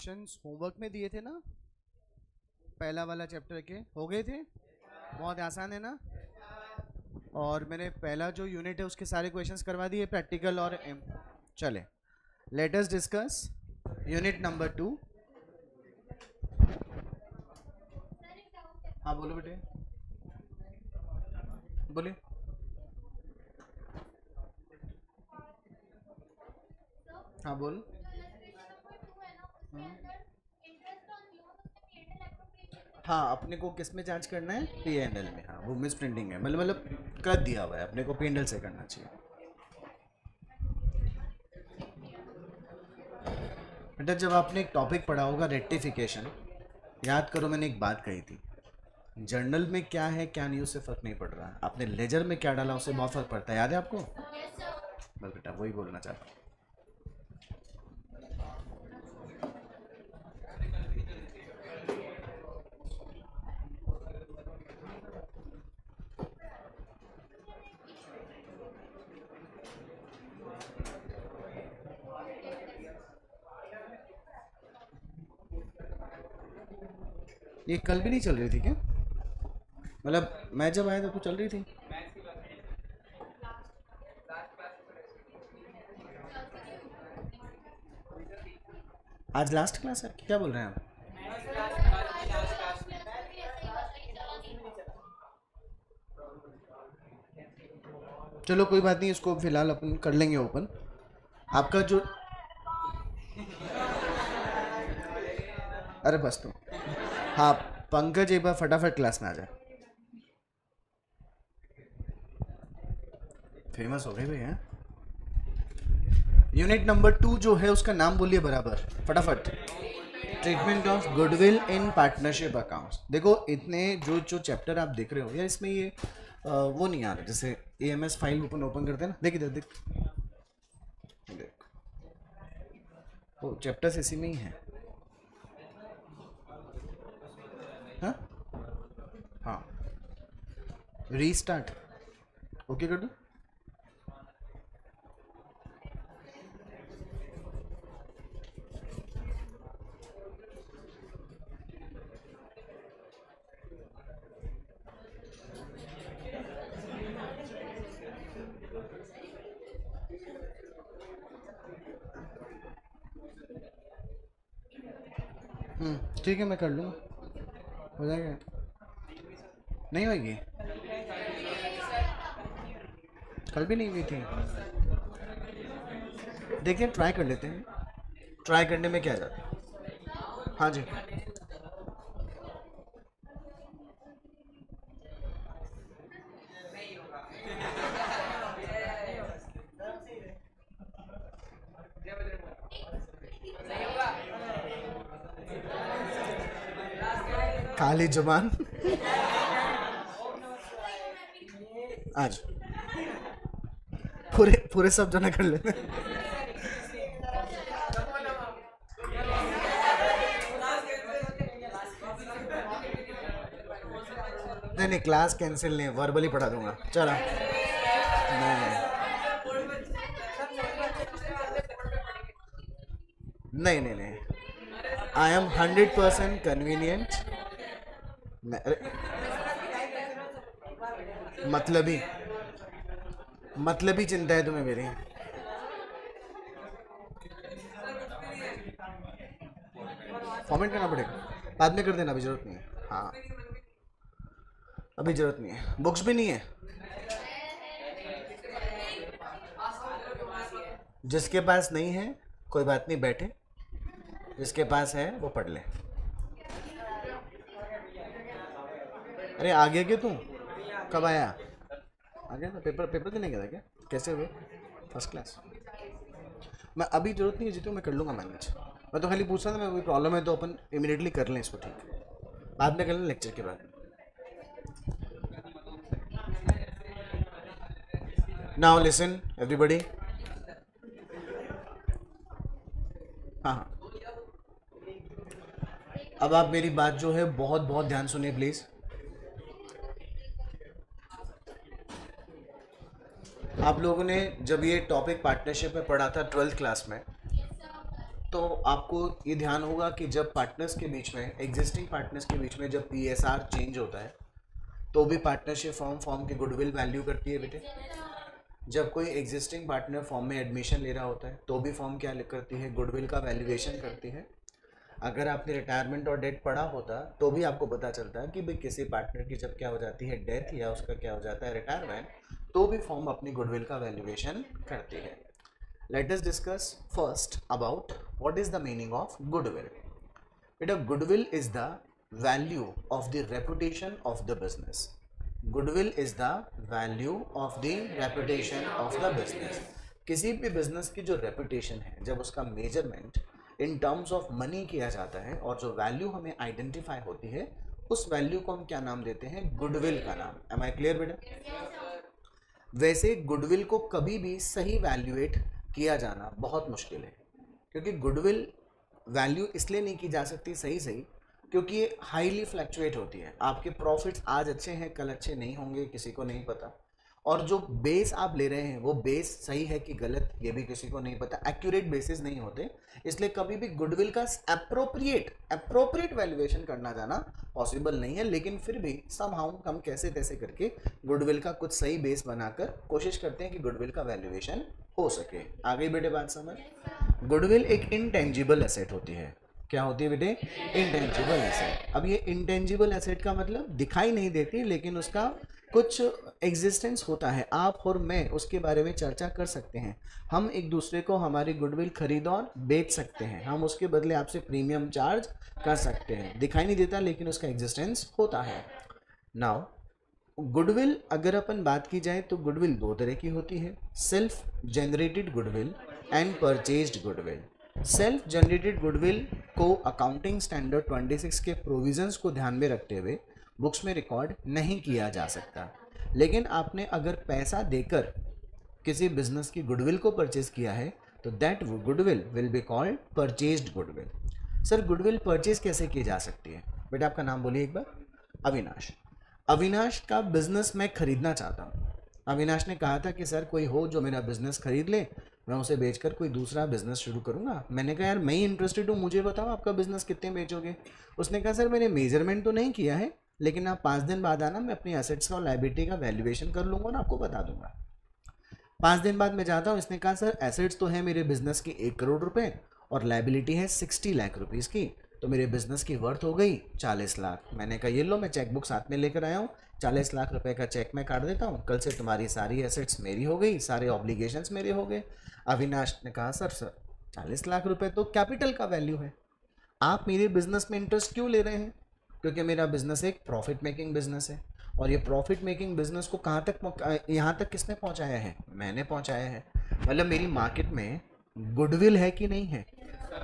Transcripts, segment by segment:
Questions homework में दिए थे ना, पहला वाला चैप्टर के हो गए थे। बहुत आसान है ना। और मैंने पहला जो यूनिट है उसके सारे क्वेश्चंस करवा दिए, प्रैक्टिकल और चले late us discuss unit number 2। हाँ बोलो बेटे, बोलिए। हाँ बोल। हाँ, अपने को किस में चार्ज करना है? P&L में। हाँ, वो मिस प्रिंटिंग है, मतलब कर दिया हुआ है, अपने को P&L से करना चाहिए। बेटा जब आपने एक टॉपिक पढ़ा होगा रेक्टिफिकेशन, याद करो मैंने एक बात कही थी, जर्नल में क्या है क्या नहीं उससे फर्क नहीं पड़ रहा, आपने लेजर में क्या डाला उससे बहुत फर्क पड़ता है। याद है आपको? बस बेटा वही बोलना चाहता हूँ। ये कल भी नहीं चल रही थी क्या? मतलब मैं जब आया था तो चल रही थी। आज लास्ट क्लास है क्या बोल रहे हैं आप? चलो कोई बात नहीं, इसको फिलहाल अपन कर लेंगे ओपन। आपका जो अरे बस तो हाँ, पंकज एक बार फटाफट क्लास में आ जाए। फेमस हो गए भैया। यूनिट नंबर 2 जो है उसका नाम बोलिए बराबर फटाफट। Treatment of goodwill in partnership accounts. देखो इतने जो जो चैप्टर आप देख रहे हो यार, इसमें ये वो नहीं आ रहा, जैसे AMS फाइल ओपन ओपन करते हैं ना, देख इधर देख देख, वो चैप्टर्स इसी में ही है। हाँ हाँ, रीस्टार्ट ओके कर दो। ठीक है मैं कर लूँगा, हो जाएगा। नहीं होगी, कल भी नहीं हुई थी। देखिए ट्राई कर लेते हैं, ट्राई करने में क्या जाता है। हाँ जी। काली जुबान आज पूरे पूरे सब जना कर लेते हैं। नहीं नहीं, क्लास कैंसिल नहीं, वर्बली पढ़ा दूंगा चलो। नहीं नहीं नहीं नहीं, आई एम 100% कन्वीनियंट। मतलबी मतलबी चिंता है तुम्हें मेरी। फॉर्मेट करना पड़ेगा, बाद में कर देना, अभी जरूरत नहीं है। हाँ अभी जरूरत नहीं है, बुक्स भी नहीं है। जिसके पास नहीं है कोई बात नहीं, बैठे, जिसके पास है वो पढ़ ले। अरे आ गया क्या तू? कब आया? आ गया था, पेपर पेपर देने गया था क्या? कैसे हुए? First class. मैं अभी जरूरत नहीं है जीतू, मैं कर लूँगा मैनेज। मैं तो खाली पूछ रहा था, मैं कोई प्रॉब्लम है तो अपन इमीडिएटली कर लें इसको, ठीक बाद में कर लें लेक्चर के बाद। Now listen everybody. हाँ हाँ, अब आप मेरी बात जो है बहुत बहुत ध्यान सुनिए प्लीज़। आप लोगों ने जब ये टॉपिक पार्टनरशिप में पढ़ा था 12th क्लास में, तो आपको ये ध्यान होगा कि जब पार्टनर्स के बीच में, एग्जिस्टिंग पार्टनर्स के बीच में जब पीएसआर चेंज होता है तो भी पार्टनरशिप फॉर्म की गुडविल वैल्यू करती है बेटे। जब कोई एग्जिस्टिंग पार्टनर फॉर्म में एडमिशन ले रहा होता है तो भी फॉर्म क्या करती है, गुडविल का वैल्यूएशन करती है। अगर आपने रिटायरमेंट और डेथ पढ़ा होता तो भी आपको पता चलता है कि भाई किसी पार्टनर की जब क्या हो जाती है डेथ या उसका क्या हो जाता है रिटायरमेंट, तो भी फॉर्म अपनी गुडविल का वैल्यूएशन करती है। Let us discuss first about what is the meaning of goodwill. बेटा goodwill is the value of the reputation of the business. Goodwill is the value of the reputation of the business. किसी भी business की जो reputation है, जब उसका measurement in terms of money किया जाता है और जो वैल्यू हमें आइडेंटिफाई होती है, उस वैल्यू को हम क्या नाम देते हैं, गुडविल का नाम। एम आई क्लियर बेटा? वैसे गुडविल को कभी भी सही वैल्यूएट किया जाना बहुत मुश्किल है, क्योंकि गुडविल वैल्यू इसलिए नहीं की जा सकती सही क्योंकि ये हाईली फ्लैक्चुएट होती है। आपके प्रॉफिट्स आज अच्छे हैं, कल अच्छे नहीं होंगे, किसी को नहीं पता। और जो बेस आप ले रहे हैं वो बेस सही है कि गलत, ये भी किसी को नहीं पता। एक्यूरेट बेसिस नहीं होते, इसलिए कभी भी गुडविल का अप्रोप्रिएट वैल्यूएशन करना जाना पॉसिबल नहीं है। लेकिन फिर भी समहाउ हम कैसे तैसे करके गुडविल का कुछ सही बेस बनाकर कोशिश करते हैं कि गुडविल का वैल्यूएशन हो सके। आ गई बेटे बात समझ? गुडविल एक इंटेंजिबल एसेट होती है। क्या होती है बेटे? Intangible asset. अब ये इंटेंजिबल एसेट का मतलब दिखाई नहीं देती, लेकिन उसका कुछ एग्जिस्टेंस होता है। आप और मैं उसके बारे में चर्चा कर सकते हैं। हम एक दूसरे को हमारी गुडविल खरीद और बेच सकते हैं। हम उसके बदले आपसे प्रीमियम चार्ज कर सकते हैं। दिखाई नहीं देता, लेकिन उसका एग्जिस्टेंस होता है। नाउ गुडविल अगर अपन बात की जाए तो गुडविल दो तरह की होती है, self generated goodwill and purchased goodwill. Self generated goodwill को अकाउंटिंग स्टैंडर्ड 26 के प्रोविजंस को ध्यान में रखते हुए बुक्स में रिकॉर्ड नहीं किया जा सकता। लेकिन आपने अगर पैसा देकर किसी बिजनेस की गुडविल को परचेज किया है तो that goodwill will be called purchased goodwill. Sir goodwill purchase कैसे की जा सकती है? बेटा आपका नाम बोलिए एक बार। अविनाश। अविनाश का बिजनेस मैं खरीदना चाहता हूँ। अविनाश ने कहा था कि सर कोई हो जो मेरा बिजनेस खरीद ले, मैं उसे बेचकर कोई दूसरा बिजनेस शुरू करूंगा। मैंने कहा यार मैं ही इंटरेस्टेड हूँ, मुझे बताओ आपका बिजनेस कितने बेचोगे। उसने कहा सर मैंने मेजरमेंट तो नहीं किया है, लेकिन आप 5 दिन बाद आना, मैं अपनी एसेट्स का और लायबिलिटी का वैल्यूएशन कर लूंगा और आपको बता दूंगा। 5 दिन बाद मैं जाता हूँ। इसने कहा सर एसेट्स तो है मेरे बिजनेस की 1 करोड़ रुपए और लायबिलिटी है 60 लाख रुपीज़ की, तो मेरे बिजनेस की वर्थ हो गई 40 लाख। मैंने कहा ये लो, मैं चेक बुक साथ में लेकर आया हूँ, 40 लाख रुपए का चेक मैं काट देता हूँ, कल से तुम्हारी सारी एसेट्स मेरी हो गई, सारे ऑब्लिगेशंस मेरे हो गए। अविनाश ने कहा सर 40 लाख रुपए तो कैपिटल का वैल्यू है, आप मेरे बिजनेस में इंटरेस्ट क्यों ले रहे हैं? क्योंकि मेरा बिजनेस एक प्रॉफिट मेकिंग बिजनेस है, और ये प्रॉफिट मेकिंग बिजनेस को कहाँ तक, यहाँ तक किसने पहुँचाया है? मैंने पहुँचाया है। मतलब मेरी मार्केट में गुडविल है कि नहीं है?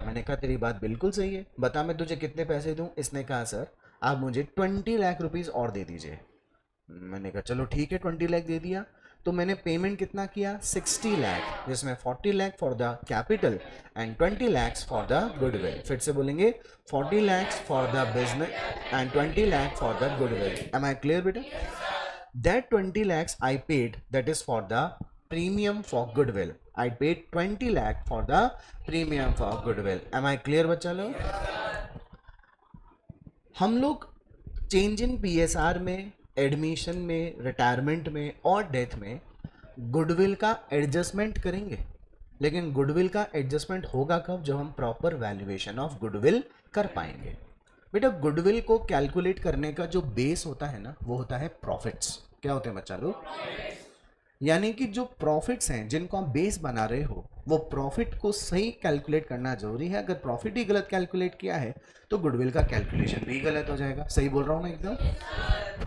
मैंने कहा तेरी बात बिल्कुल सही है, बता मैं तुझे कितने पैसे दूं? इसने कहा सर आप मुझे 20 लाख रुपीज़ और दे दीजिए। मैंने कहा चलो ठीक है, 20 लाख दे दिया। तो मैंने पेमेंट कितना किया? 60 लाख, जिसमें 40 lakh for the capital and 20 lakh for the goodwill. फिर से बोलेंगे 40 lakh for the business and 20 lakh for the goodwill. Am I clear बेटा? दैट 20 lakhs I paid, that is for the premium for goodwill. I paid 20 lakh for the premium for goodwill. Am I clear बच्चा लोग? हम लोग change in PSR में, admission में, retirement में और डेथ में गुडविल का एडजस्टमेंट करेंगे। लेकिन गुडविल का एडजस्टमेंट होगा कब? जब हम प्रॉपर वैल्यूएशन ऑफ गुडविल कर पाएंगे। बेटा गुडविल को कैलकुलेट करने का जो बेस होता है ना, वो होता है प्रॉफिट्स। क्या होते हैं बच्चा लोग? यानी कि जो प्रॉफिट्स हैं जिनको आप बेस बना रहे हो, वो प्रॉफिट को सही कैलकुलेट करना जरूरी है। अगर प्रॉफिट ही गलत कैलकुलेट किया है तो गुडविल का कैलकुलेशन भी गलत हो जाएगा। सही बोल रहा हूँ ना एकदम?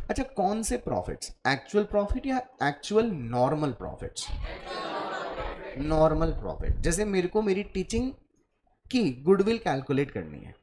अच्छा, कौन से प्रॉफिट्स? एक्चुअल प्रॉफिट या actual normal profits? Normal profit. जैसे मेरे को मेरी टीचिंग की गुडविल कैलकुलेट करनी है,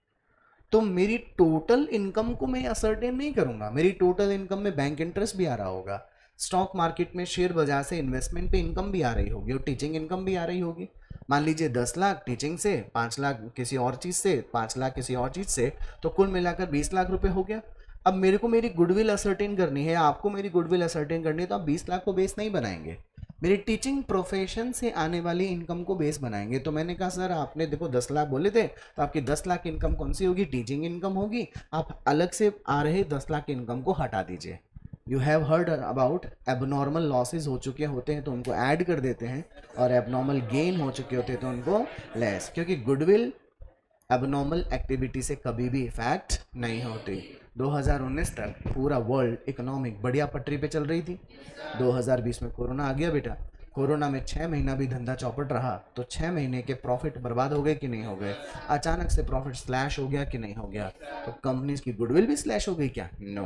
तो मेरी टोटल इनकम को मैं असर्टेन नहीं करूंगा। मेरी टोटल इनकम में बैंक इंटरेस्ट भी आ रहा होगा, स्टॉक मार्केट में शेयर बाजार से इन्वेस्टमेंट पे इनकम भी आ रही होगी और टीचिंग इनकम भी आ रही होगी। मान लीजिए 10 लाख टीचिंग से, 5 लाख किसी और चीज़ से, 5 लाख किसी और चीज़ से, तो कुल मिलाकर 20 लाख रुपए हो गया। अब मेरे को मेरी गुडविल असर्टेन करनी है, आपको मेरी गुडविल असर्टेन करनी है, तो आप 20 लाख को बेस नहीं बनाएंगे, मेरी टीचिंग प्रोफेशन से आने वाली इनकम को बेस बनाएंगे। तो मैंने कहा सर आपने देखो 10 लाख बोले थे, तो आपकी 10 लाख इनकम कौन सी होगी? टीचिंग इनकम होगी। आप अलग से आ रहे 10 लाख इनकम को हटा दीजिए। You have heard about abnormal losses हो चुके होते हैं तो उनको ऐड कर देते हैं, और एबनॉर्मल गेन हो चुके होते हैं तो उनको लेस, क्योंकि गुडविल एबनॉर्मल एक्टिविटी से कभी भी इफेक्ट नहीं होती। 2019 तक पूरा वर्ल्ड इकोनॉमिक बढ़िया पटरी पे चल रही थी। 2020 में कोरोना आ गया बेटा। कोरोना में 6 महीना भी धंधा चौपट रहा तो 6 महीने के प्रॉफिट बर्बाद हो गए कि नहीं हो गए? अचानक से प्रॉफिट स्लैश हो गया कि नहीं हो गया? तो कंपनीज की गुडविल भी स्लैश हो गई क्या? नो,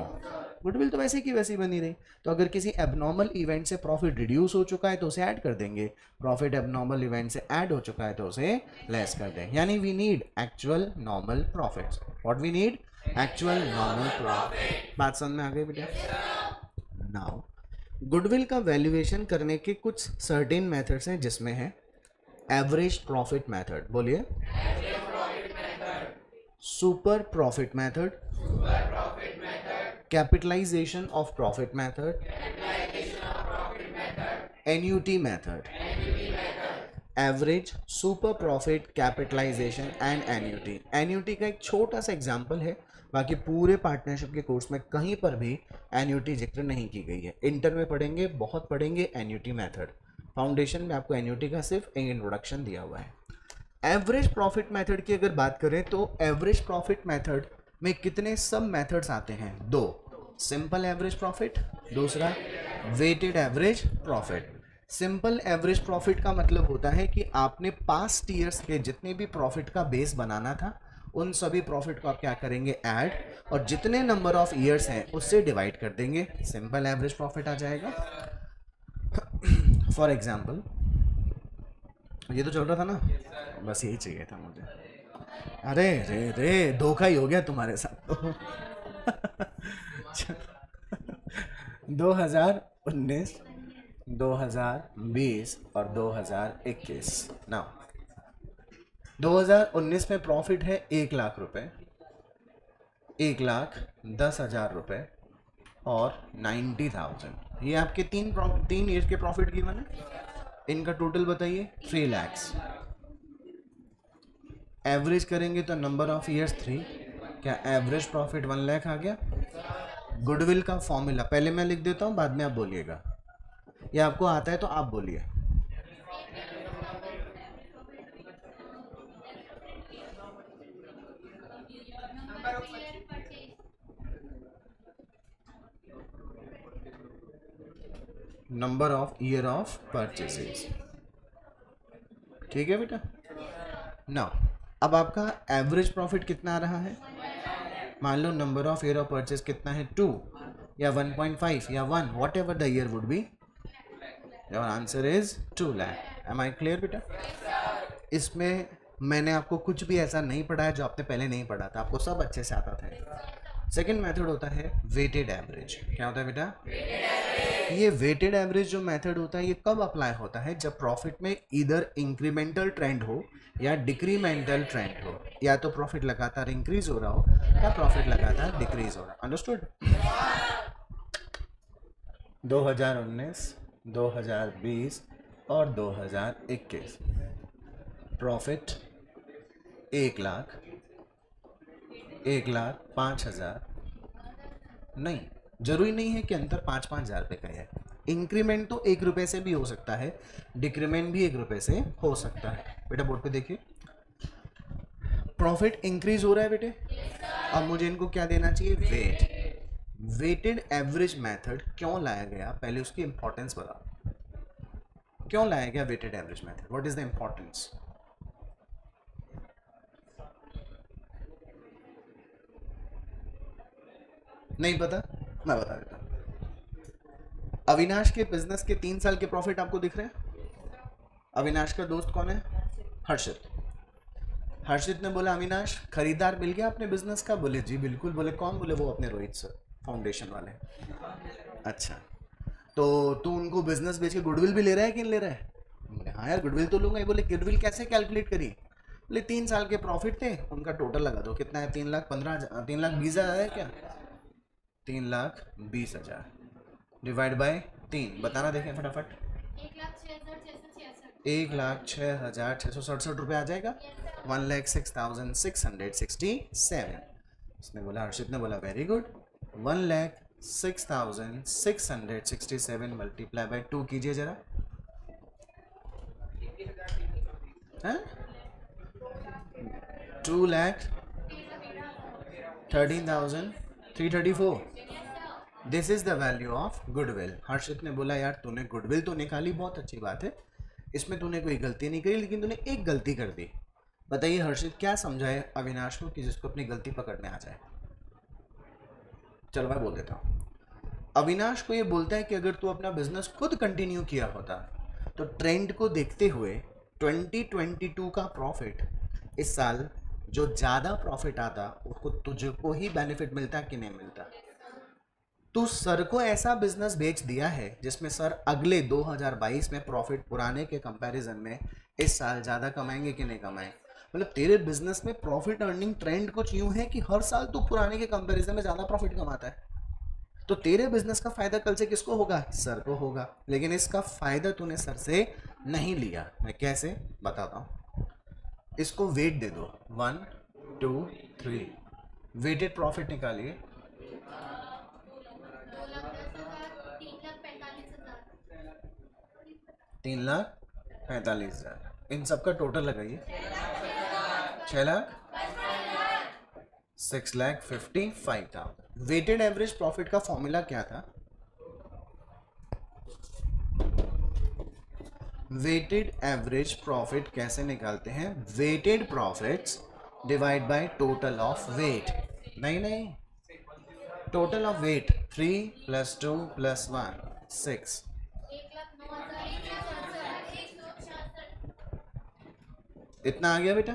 गुडविल तो वैसे की वैसी बनी रही। तो अगर किसी एबनॉर्मल इवेंट से प्रॉफिट रिड्यूस हो चुका है तो उसे ऐड कर देंगे, प्रॉफिट एबनॉर्मल इवेंट से ऐड हो चुका है तो उसे लेस कर दें। यानी we need actual normal profits. What we need? Actual normal profit. बात समझ में आ गई बेटा? नाउ गुडविल का वैल्यूएशन करने के कुछ सर्टेन मेथड्स हैं, जिसमें है एवरेज प्रॉफिट मेथड, बोलिए, super profit method, capitalization of profit method, annuity method. Average, super profit, capitalization and annuity. Annuity का एक छोटा सा एग्जांपल है, बाकी पूरे पार्टनरशिप के कोर्स में कहीं पर भी एन्यूटी जिक्र नहीं की गई है। इंटर में पढ़ेंगे, बहुत पढ़ेंगे एन्यूटी मेथड। फाउंडेशन में आपको एन्यूटी का सिर्फ एक इंट्रोडक्शन दिया हुआ है। एवरेज प्रॉफिट मेथड की अगर बात करें तो एवरेज प्रॉफिट मेथड में कितने सब मेथड्स आते हैं? 2, सिंपल एवरेज प्रॉफिट, दूसरा weighted average profit. Simple average profit का मतलब होता है कि आपने पास्ट ईयर्स के जितने भी प्रॉफिट का बेस बनाना था उन सभी प्रॉफिट को आप क्या करेंगे? ऐड, और जितने नंबर ऑफ ईयर्स हैं उससे डिवाइड कर देंगे, सिंपल एवरेज प्रॉफिट आ जाएगा। फॉर एग्जाम्पल, ये तो चल रहा था ना, बस यही चाहिए था मुझे। अरे रे रे, धोखा ही हो गया तुम्हारे साथ। 2019, 2020 और 2021। नाउ 2019 में प्रॉफिट है 1 लाख रुपए, 1,10,000 रुपए और 90,000। ये आपके तीन ईयर के प्रॉफिट गिवन है। इनका टोटल बताइए 3 lakhs। एवरेज करेंगे तो नंबर ऑफ ईयर्स 3, क्या एवरेज प्रॉफिट 1 लाख आ गया? गुडविल का फॉर्मूला पहले मैं लिख देता हूँ, बाद में आप बोलिएगा, या आपको आता है तो आप बोलिए। Number of year of purchases, ठीक है बेटा। नाउ अब आपका एवरेज प्रॉफिट कितना आ रहा है? मान लो number of year of purchase कितना है? 2 या 1.5 या 1, whatever the year would be, your answer is 2 lakh. Am I clear बेटा? इसमें मैंने आपको कुछ भी ऐसा नहीं पढ़ाया जो आपने पहले नहीं पढ़ा था, आपको सब अच्छे से आता था। सेकेंड मेथड होता है वेटेड एवरेज। क्या होता है बेटा? ये वेटेड एवरेज जो मेथड होता है ये कब अप्लाई होता है? जब प्रॉफिट में इधर इंक्रीमेंटल ट्रेंड हो या डिक्रीमेंटल ट्रेंड हो, या तो प्रॉफिट लगातार इंक्रीज हो रहा हो या प्रॉफिट लगातार डिक्रीज हो रहा है। अंडरस्टूड? 2019, 2020 और 2021 प्रॉफिट 1 लाख, 1,05,000। नहीं, जरूरी नहीं है कि अंतर 5-5 हज़ार रुपये का है। इंक्रीमेंट तो 1 रुपये से भी हो सकता है, डिक्रीमेंट भी 1 रुपये से हो सकता है। बेटा बोर्ड पे देखिए, प्रॉफिट इंक्रीज हो रहा है बेटे। अब मुझे इनको क्या देना चाहिए? वेट। वेटेड एवरेज मेथड क्यों लाया गया, पहले उसकी इंपॉर्टेंस बताओ। क्यों लाया गया weighted average method? What is the importance? नहीं पता? मैं बता देता हूं। अविनाश के बिजनेस के 3 साल के प्रॉफिट आपको दिख रहे हैं? अविनाश का दोस्त कौन है? हर्षित। हर्षित ने बोला अविनाश खरीदार मिल गया अपने बिजनेस का? बोले जी बिल्कुल। बोले कौन? बोले वो अपने रोहित सर, फाउंडेशन वाले। अच्छा, तो तू उनको बिजनेस बेच के गुडविल भी ले रहा है कि नहीं ले रहा है? बोले हाँ यार गुडविल तो लूंगा ही। बोले गुडविल कैसे कैलकुलेट करी? बोले 3 साल के प्रॉफिट थे, उनका टोटल लगा दो। कितना है? 3,15,000, 3,20,000 है क्या? 3,20,000 डिवाइड बाय 3, बताना देखें फटाफट। 1,06,667 आ जाएगा। 1,06,667। उसने बोला, हर्षित ने बोला वेरी गुड। 1,06,667 मल्टीप्लाई बाय 2 कीजिए जरा। हैं? 2,13,334। This is the value of goodwill. Harshit ने बोला यार तूने गुडविल तो निकाली, बहुत अच्छी बात है, इसमें तूने कोई गलती नहीं करी, लेकिन तूने एक गलती कर दी। बताइए हर्षित क्या समझाए अविनाश को कि जिसको अपनी गलती पकड़ने आ जाए। चलो मैं बोल देता हूँ। अविनाश को ये बोलता है कि अगर तू अपना बिजनेस खुद कंटिन्यू किया होता तो ट्रेंड को देखते हुए 2022 का प्रॉफिट इस साल जो ज़्यादा प्रॉफिट आता उसको तुझको ही बेनिफिट मिलता कि नहीं मिलता। तो सर को ऐसा बिजनेस बेच दिया है जिसमें सर अगले 2022 में प्रॉफिट पुराने के कंपैरिजन में इस साल ज़्यादा कमाएंगे कि नहीं कमाएंगे। मतलब तेरे बिजनेस में प्रॉफिट अर्निंग ट्रेंड कुछ यूं है कि हर साल तू पुराने के कंपैरिजन में ज़्यादा प्रॉफिट कमाता है। तो तेरे बिजनेस का फायदा कल से किसको होगा? सर को होगा। लेकिन इसका फायदा तूने सर से नहीं लिया। मैं कैसे बताता हूँ। इसको वेट दे दो 1 2 3, वेटेड प्रॉफिट निकालिए। 3,45,000। इन सबका टोटल लगाइए। 6 लाख 6,55,000। वेटेड एवरेज प्रॉफिट का फॉर्मूला क्या था? वेटेड एवरेज प्रॉफिट कैसे निकालते हैं? Weighted profits divide by total of weight. नहीं, टोटल ऑफ वेट 3 + 2 + 1 6। इतना आ गया बेटा?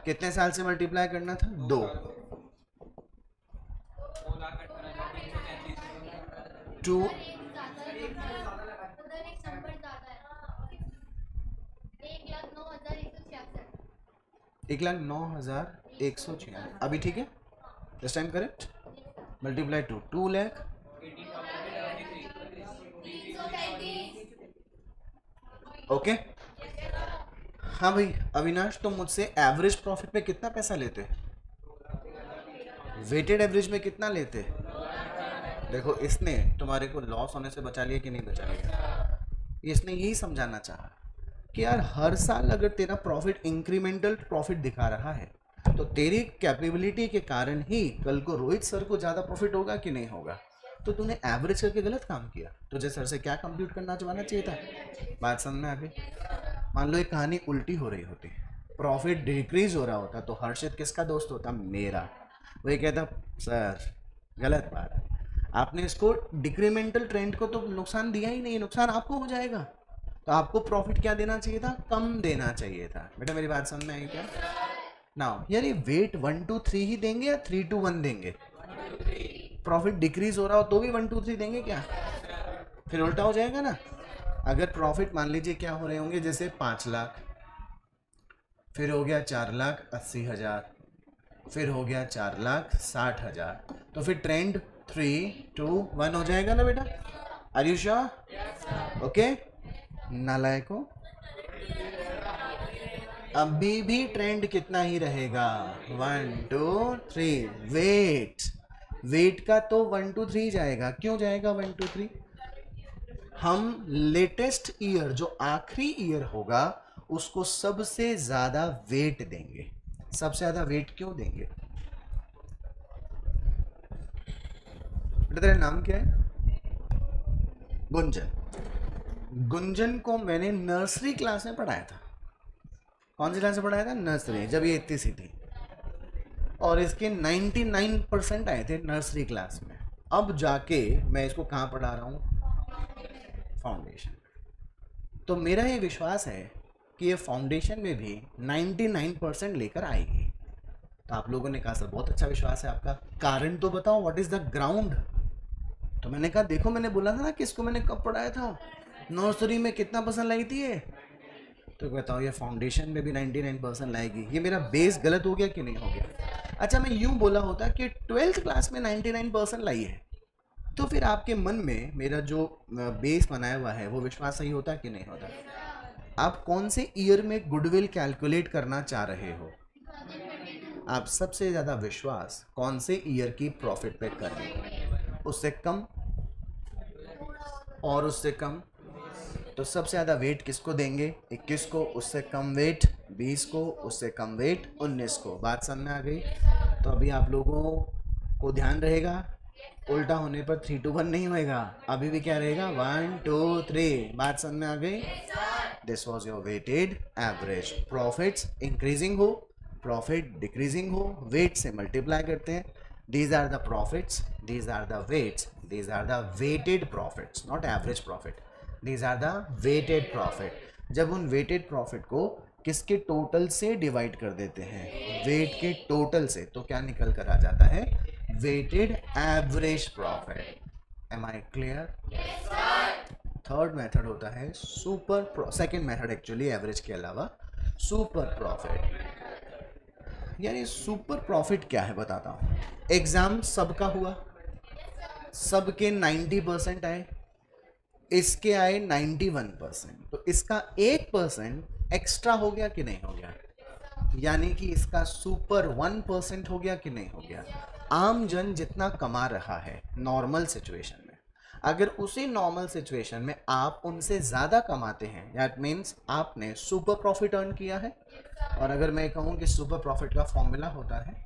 कितने साल से मल्टीप्लाई करना था? 2। 2 1,09,166। अभी ठीक है? This time correct? Multiply 2 lakh. Okay. हाँ भाई अविनाश, तो मुझसे एवरेज प्रॉफिट में कितना पैसा लेते? वेटेड एवरेज में कितना लेते? देखो इसने तुम्हारे को लॉस होने से बचा लिया कि नहीं बचा लिया? इसने यही समझाना चाहा कि यार हर साल अगर तेरा प्रॉफिट इंक्रीमेंटल प्रॉफिट दिखा रहा है तो तेरी कैपेबिलिटी के कारण ही कल को रोहित सर को ज़्यादा प्रॉफिट होगा कि नहीं होगा। तो तूने एवरेज करके गलत काम किया। तुझे सर से क्या कंप्यूट करना चाहना चाहिए था? बात समझ में आ गई? मान लो एक कहानी उल्टी हो रही होती, प्रॉफिट डिक्रीज हो रहा होता तो हर्षित किसका दोस्त होता? मेरा। वही कहता सर गलत बात, आपने इसको डिक्रीमेंटल ट्रेंड को तो नुकसान दिया ही नहीं, नुकसान आपको हो जाएगा। तो आपको प्रॉफिट क्या देना चाहिए था? कम देना चाहिए था। बेटा मेरी बात समझ में आई क्या? नाउ यार ये वेट 1 2 3 ही देंगे या 3 2 1 देंगे? प्रॉफिट डिक्रीज हो रहा हो तो भी 1 2 3 देंगे क्या? फिर उल्टा हो जाएगा ना। अगर प्रॉफिट मान लीजिए क्या हो रहे होंगे, जैसे 5 लाख, फिर हो गया 4,80,000, फिर हो गया 4,60,000, तो फिर ट्रेंड 3 2 1 हो जाएगा ना बेटा? Are you sure? ओके। नालायकों, अभी भी ट्रेंड कितना ही रहेगा? 1 2 3। वेट का तो 1 2 3 जाएगा। क्यों जाएगा 1 2 3? हम लेटेस्ट ईयर जो आखिरी ईयर होगा उसको सबसे ज्यादा वेट देंगे। सबसे ज्यादा वेट क्यों देंगे? बेटा तेरा नाम क्या है? गुंजन। गुंजन को मैंने नर्सरी क्लास में पढ़ाया था। कौन सी क्लास में पढ़ाया था? नर्सरी, जब ये इतनी सी थी। और इसके 99% आए थे नर्सरी क्लास में। अब जाके मैं इसको कहाँ पढ़ा रहा हूँ? फाउंडेशन। तो मेरा ये विश्वास है कि ये फाउंडेशन में भी 99% लेकर आएगी। तो आप लोगों ने कहा सर बहुत अच्छा विश्वास है आपका, कारण तो बताओ, व्हाट इज द ग्राउंड? तो मैंने कहा देखो मैंने बोला था ना किसको मैंने कब पढ़ाया था, नर्सरी में कितना परसेंट लाई थी ये। तो बताओ ये फाउंडेशन में भी 99% लाएगी। ये मेरा बेस गलत हो गया कि नहीं हो गया? अच्छा मैं यूं बोला होता कि 12th क्लास में 99% लाई है तो फिर आपके मन में मेरा जो बेस बनाया हुआ है वो विश्वास सही होता है कि नहीं होता? आप कौन से ईयर में गुडविल कैलकुलेट करना चाह रहे हो? आप सबसे ज़्यादा विश्वास कौन से ईयर की प्रॉफिट पे कर रहे हो? उससे कम और उससे कम? तो सबसे ज़्यादा वेट किसको देंगे? 21 को। उससे कम वेट 20 को। उससे कम वेट 19 को। बात समझ में आ गई? तो अभी आप लोगों को ध्यान रहेगा, उल्टा होने पर 3 to 1 नहीं होएगा, अभी भी क्या रहेगा? 1 2 3। बात समझ में आ गई? This was your weighted average. Profits increasing हो, प्रॉफिट डिक्रीजिंग हो, वेट से मल्टीप्लाई करते हैं। These are the profits, these are the weights, these are the weighted profits, not average profit, these are the weighted profit. जब उन weighted profit को किसके total से डिवाइड कर देते हैं? वेट के टोटल से, तो क्या निकल कर आ जाता है? Weighted average profit. Am I clear? Third method होता है super, second method actually average के अलावा, सुपर प्रॉफिट। यार ये सुपर प्रॉफिट क्या है बताता हूँ। एग्जाम सबका हुआ, सबके 90% आए, इसके आए 91%, तो इसका 1% एक्स्ट्रा हो गया कि नहीं हो गया? यानी कि इसका सुपर 1% हो गया कि नहीं हो गया? आम जन जितना कमा रहा है नॉर्मल सिचुएशन में, अगर उसी नॉर्मल सिचुएशन में आप उनसे ज़्यादा कमाते हैं, दैट मीन्स आपने सुपर प्रॉफिट अर्न किया है। और अगर मैं कहूँ कि सुपर प्रॉफिट का फॉर्मूला होता है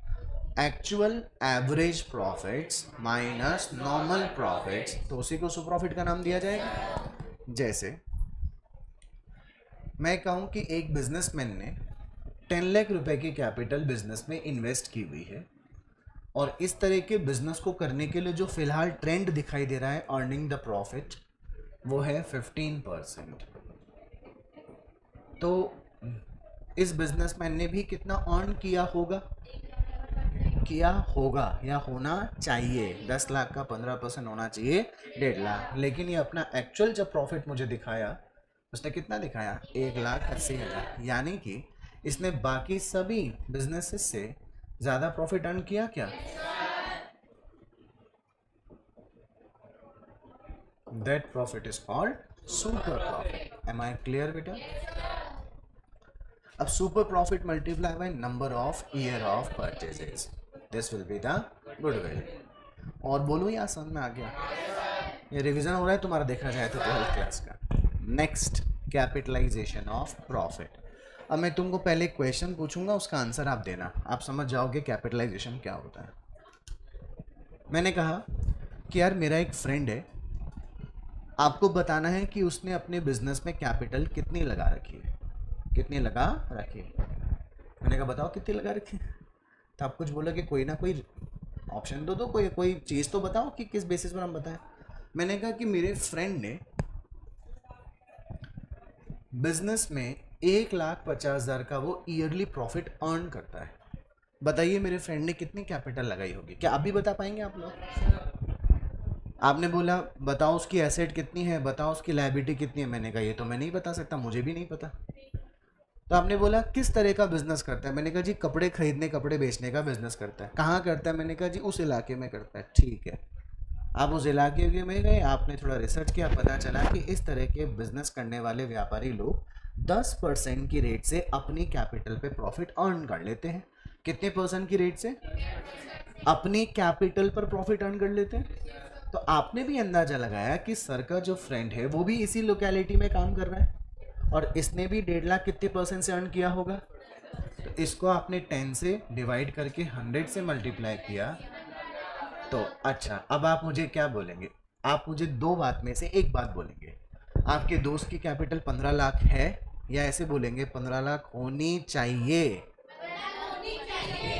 actual average profits minus normal profits, तो उसी को सुपर प्रॉफिट का नाम दिया जाएगा। जैसे मैं कहूँ कि एक बिजनेसमैन ने 10 लाख रुपए की कैपिटल बिजनेस में इन्वेस्ट की हुई है, और इस तरह के बिजनेस को करने के लिए जो फिलहाल ट्रेंड दिखाई दे रहा है अर्निंग द प्रॉफिट, वो है 15%। तो इस बिजनेसमैन ने भी कितना अर्न किया होगा? किया होगा या होना चाहिए? 10 लाख का 15% होना चाहिए 1.5 लाख। लेकिन ये अपना एक्चुअल जब प्रॉफिट मुझे दिखाया, उसने कितना दिखाया? 1,80,000। यानी कि इसने बाकी सभी बिजनेसेस से ज़्यादा प्रॉफिट अर्न किया क्या? That profit is called super profit. Am I clear बेटा? अब super profit multiply by number of year of purchases, this will be the goodwill. और बोलो या समझ में आ गया? ये रिवीजन हो रहा है तुम्हारा देखा जाए तो 12th क्लास का। Next, capitalization of profit. अब मैं तुमको पहले क्वेश्चन पूछूंगा, उसका आंसर आप देना, आप समझ जाओगे कैपिटलाइजेशन क्या होता है। मैंने कहा कि यार मेरा एक फ्रेंड है, आपको बताना है कि उसने अपने बिजनेस में कैपिटल कितनी लगा रखी है। कितनी लगा रखी है? मैंने कहा बताओ कितनी लगा रखी है। तो आप कुछ बोला कि कोई ना कोई ऑप्शन दो, कोई चीज़ तो बताओ कि किस बेसिस पर हम बताएं। मैंने कहा कि मेरे फ्रेंड ने बिजनेस में 1,50,000 का वो ईयरली प्रॉफिट अर्न करता है। बताइए मेरे फ्रेंड ने कितनी कैपिटल लगाई होगी? क्या आप भी बता पाएंगे आप लोग? आपने बोला बताओ उसकी एसेट कितनी है, बताओ उसकी लायबिलिटी कितनी है। मैंने कहा ये तो मैं नहीं बता सकता, मुझे भी नहीं पता। तो आपने बोला किस तरह का बिजनेस करता है? मैंने कहा जी कपड़े खरीदने कपड़े बेचने का बिजनेस करता है। कहाँ करता है? मैंने कहा जी उस इलाके में करता है। ठीक है, आप उस इलाके में गए, आपने थोड़ा रिसर्च किया, पता चला कि इस तरह के बिजनेस करने वाले व्यापारी लोग 10% की रेट से अपनी कैपिटल पे प्रॉफिट अर्न कर लेते हैं। कितने परसेंट की रेट से? अपनी कैपिटल पर प्रॉफिट अर्न कर लेते हैं। तो आपने भी अंदाजा लगाया कि सर का जो फ्रेंड है वो भी इसी लोकेलिटी में काम कर रहा है, और इसने भी 1.5 लाख कितने परसेंट से अर्न किया होगा? तो इसको आपने 10 से डिवाइड करके 100 से मल्टीप्लाई किया। तो अच्छा, अब आप मुझे क्या बोलेंगे? आप मुझे दो बात में से एक बात बोलेंगे। आपके दोस्त की कैपिटल 15 लाख है, या ऐसे बोलेंगे 15 लाख होनी चाहिए?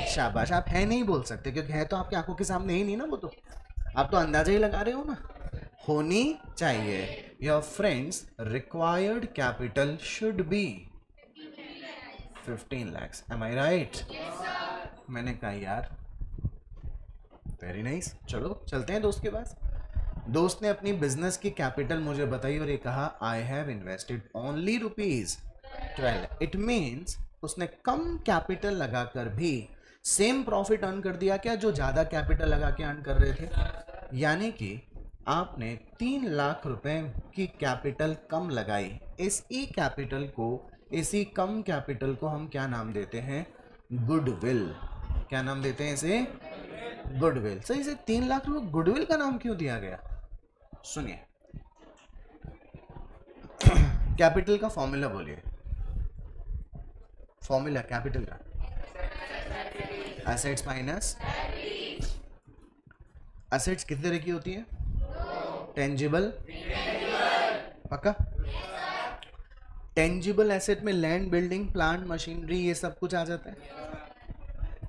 शाबाश, आप है नहीं बोल सकते क्योंकि है तो आपकी आंखों के सामने ही नहीं ना, वो तो आप तो अंदाजा ही लगा रहे हो ना। होनी चाहिए। Your friends required capital should be 15 lakhs। Am I right? मैंने कहा यार वेरी नाइस, चलो चलते हैं दोस्त के पास। दोस्त ने अपनी बिजनेस की कैपिटल मुझे बताई और ये कहा I have invested only ₹12। It means उसने कम कैपिटल लगाकर भी सेम प्रॉफिट अर्न कर दिया क्या जो ज़्यादा कैपिटल लगा के अर्न कर रहे थे? यानी कि आपने 3 लाख रुपए की कैपिटल कम लगाई, इसी कम कैपिटल को हम क्या नाम देते हैं? गुडविल। क्या नाम देते हैं इसे? गुडविल। सर इसे 3 लाख रुपए गुडविल का नाम क्यों दिया गया? सुनिए, कैपिटल का फॉर्मूला बोलिए। फॉर्मूला कैपिटल का एसेट्स माइनस, एसेट्स कितने तरह की होती है? टेंजिबल, पक्का? टेंजिबल एसेट में लैंड, बिल्डिंग, प्लांट, मशीनरी, ये सब कुछ आ जाता है।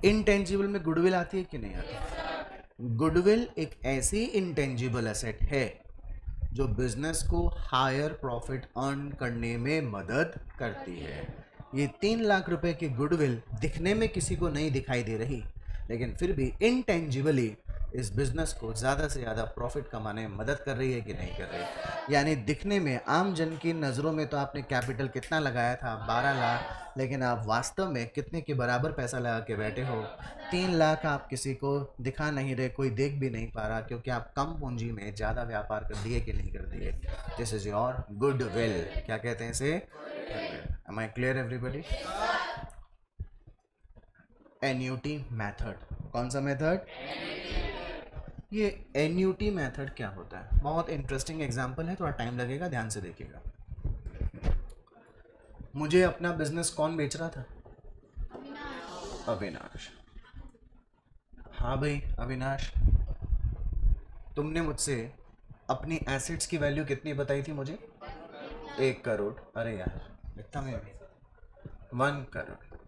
इनटेंजिबल में गुडविल आती है कि नहीं आती? गुडविल एक ऐसी इंटेंजिबल एसेट है जो बिजनेस को हायर प्रॉफिट अर्न करने में मदद करती है। ये 3 लाख रुपए की गुडविल दिखने में किसी को नहीं दिखाई दे रही, लेकिन फिर भी इंटेंजिबली इस बिजनेस को ज़्यादा से ज़्यादा प्रॉफिट कमाने में मदद कर रही है कि नहीं कर रही? यानी दिखने में आम जन की नज़रों में तो आपने कैपिटल कितना लगाया था? 12 लाख, लेकिन आप वास्तव में कितने के बराबर पैसा लगा के बैठे हो? 3 लाख आप किसी को दिखा नहीं रहे, कोई देख भी नहीं पा रहा, क्योंकि आप कम पूंजी में ज़्यादा व्यापार कर दिए कि नहीं कर दिए। This is your goodwill. क्या कहते हैं इसे? Am I clear everybody? Annuity method. कौन सा मेथड? ये एन्यूटी मेथड क्या होता है? बहुत इंटरेस्टिंग एग्जांपल है, थोड़ा टाइम लगेगा, ध्यान से देखिएगा। मुझे अपना बिजनेस कौन बेच रहा था? अविनाश। हाँ भाई अविनाश, तुमने मुझसे अपनी एसेट्स की वैल्यू कितनी बताई थी मुझे? 1 करोड़। अरे यार इतना में 1 करोड़।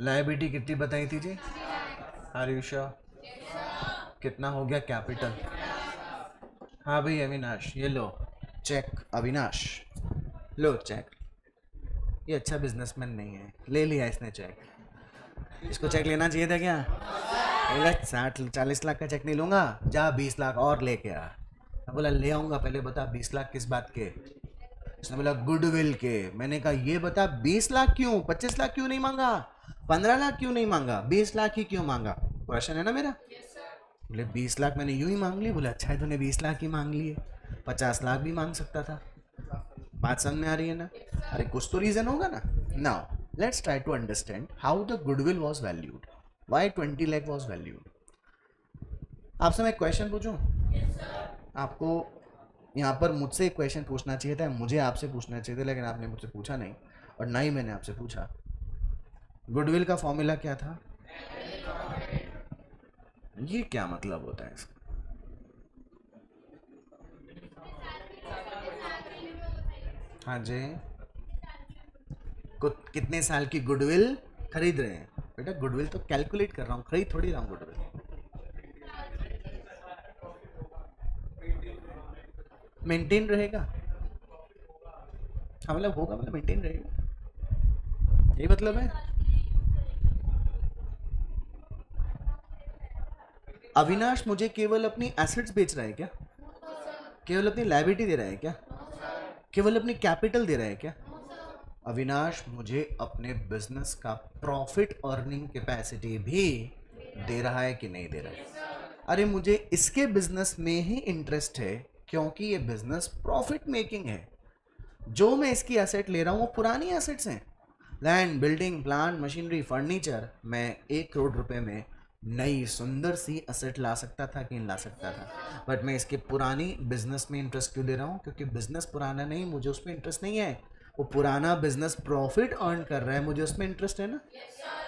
लायबिलिटी कितनी बताई थी जी? Are you sure? कितना हो गया कैपिटल? हाँ भाई अविनाश, ये लो चेक। अविनाश लो चेक। ये अच्छा बिजनेसमैन नहीं है, ले लिया इसने चेक। इसको चेक लेना चाहिए था क्या? 60-40 लाख का चेक नहीं लूंगा, जा 20 लाख और लेके आ। मैं बोला ले आऊंगा, पहले बता 20 लाख किस बात के? उसने बोला गुडविल के। मैंने कहा ये बता 20 लाख क्यों? 25 लाख क्यों नहीं मांगा? 15 लाख क्यों नहीं मांगा? 20 लाख ही क्यों मांगा? क्वेश्चन है ना मेरा। बोले 20 लाख मैंने यूं ही मांग लिए। बोले अच्छा है तूने 20 लाख ही मांग लिए, 50 लाख भी मांग सकता था। बात समझ में आ रही है ना? अरे कुछ तो रीजन होगा ना। Now let's try to understand how the goodwill was valued, why 20 lakh was valued. आपसे मैं एक क्वेश्चन पूछूं? आपको यहाँ पर मुझसे एक क्वेश्चन पूछना चाहिए था, मुझे आपसे पूछना चाहिए था, लेकिन आपने मुझसे पूछा नहीं और ना ही मैंने आपसे पूछा। गुडविल का फॉर्मूला क्या था? ये क्या मतलब होता है इसका? हाँ जी, कितने साल की गुडविल खरीद रहे हैं? बेटा गुडविल तो कैलकुलेट कर रहा हूँ, खरीद थोड़ी रहा हूँ गुडविल। मेंटेन रहेगा। हाँ मतलब होगा, मतलब मेंटेन रहेगा, यही मतलब है। अविनाश मुझे केवल अपनी एसेट्स बेच रहा है क्या? केवल अपनी लायबिलिटी दे रहा है क्या? केवल अपनी कैपिटल दे रहा है क्या? अविनाश मुझे अपने बिजनेस का प्रॉफिट अर्निंग कैपेसिटी भी दे रहा है कि नहीं दे रहा है? अरे मुझे इसके बिजनेस में ही इंटरेस्ट है क्योंकि ये बिजनेस प्रॉफिट मेकिंग है। जो मैं इसकी एसेट ले रहा हूँ वो पुरानी एसेट्स हैं, land, building, plant, machinery, furniture. मैं 1 करोड़ रुपए में नई सुंदर सी एसेट ला सकता था कि नहीं ला सकता था, बट मैं इसके पुरानी बिजनेस में इंटरेस्ट क्यों दे रहा हूँ? क्योंकि बिजनेस पुराना नहीं, मुझे उसमें इंटरेस्ट नहीं है। वो पुराना बिजनेस प्रॉफिट अर्न कर रहा है, मुझे उसमें इंटरेस्ट है ना।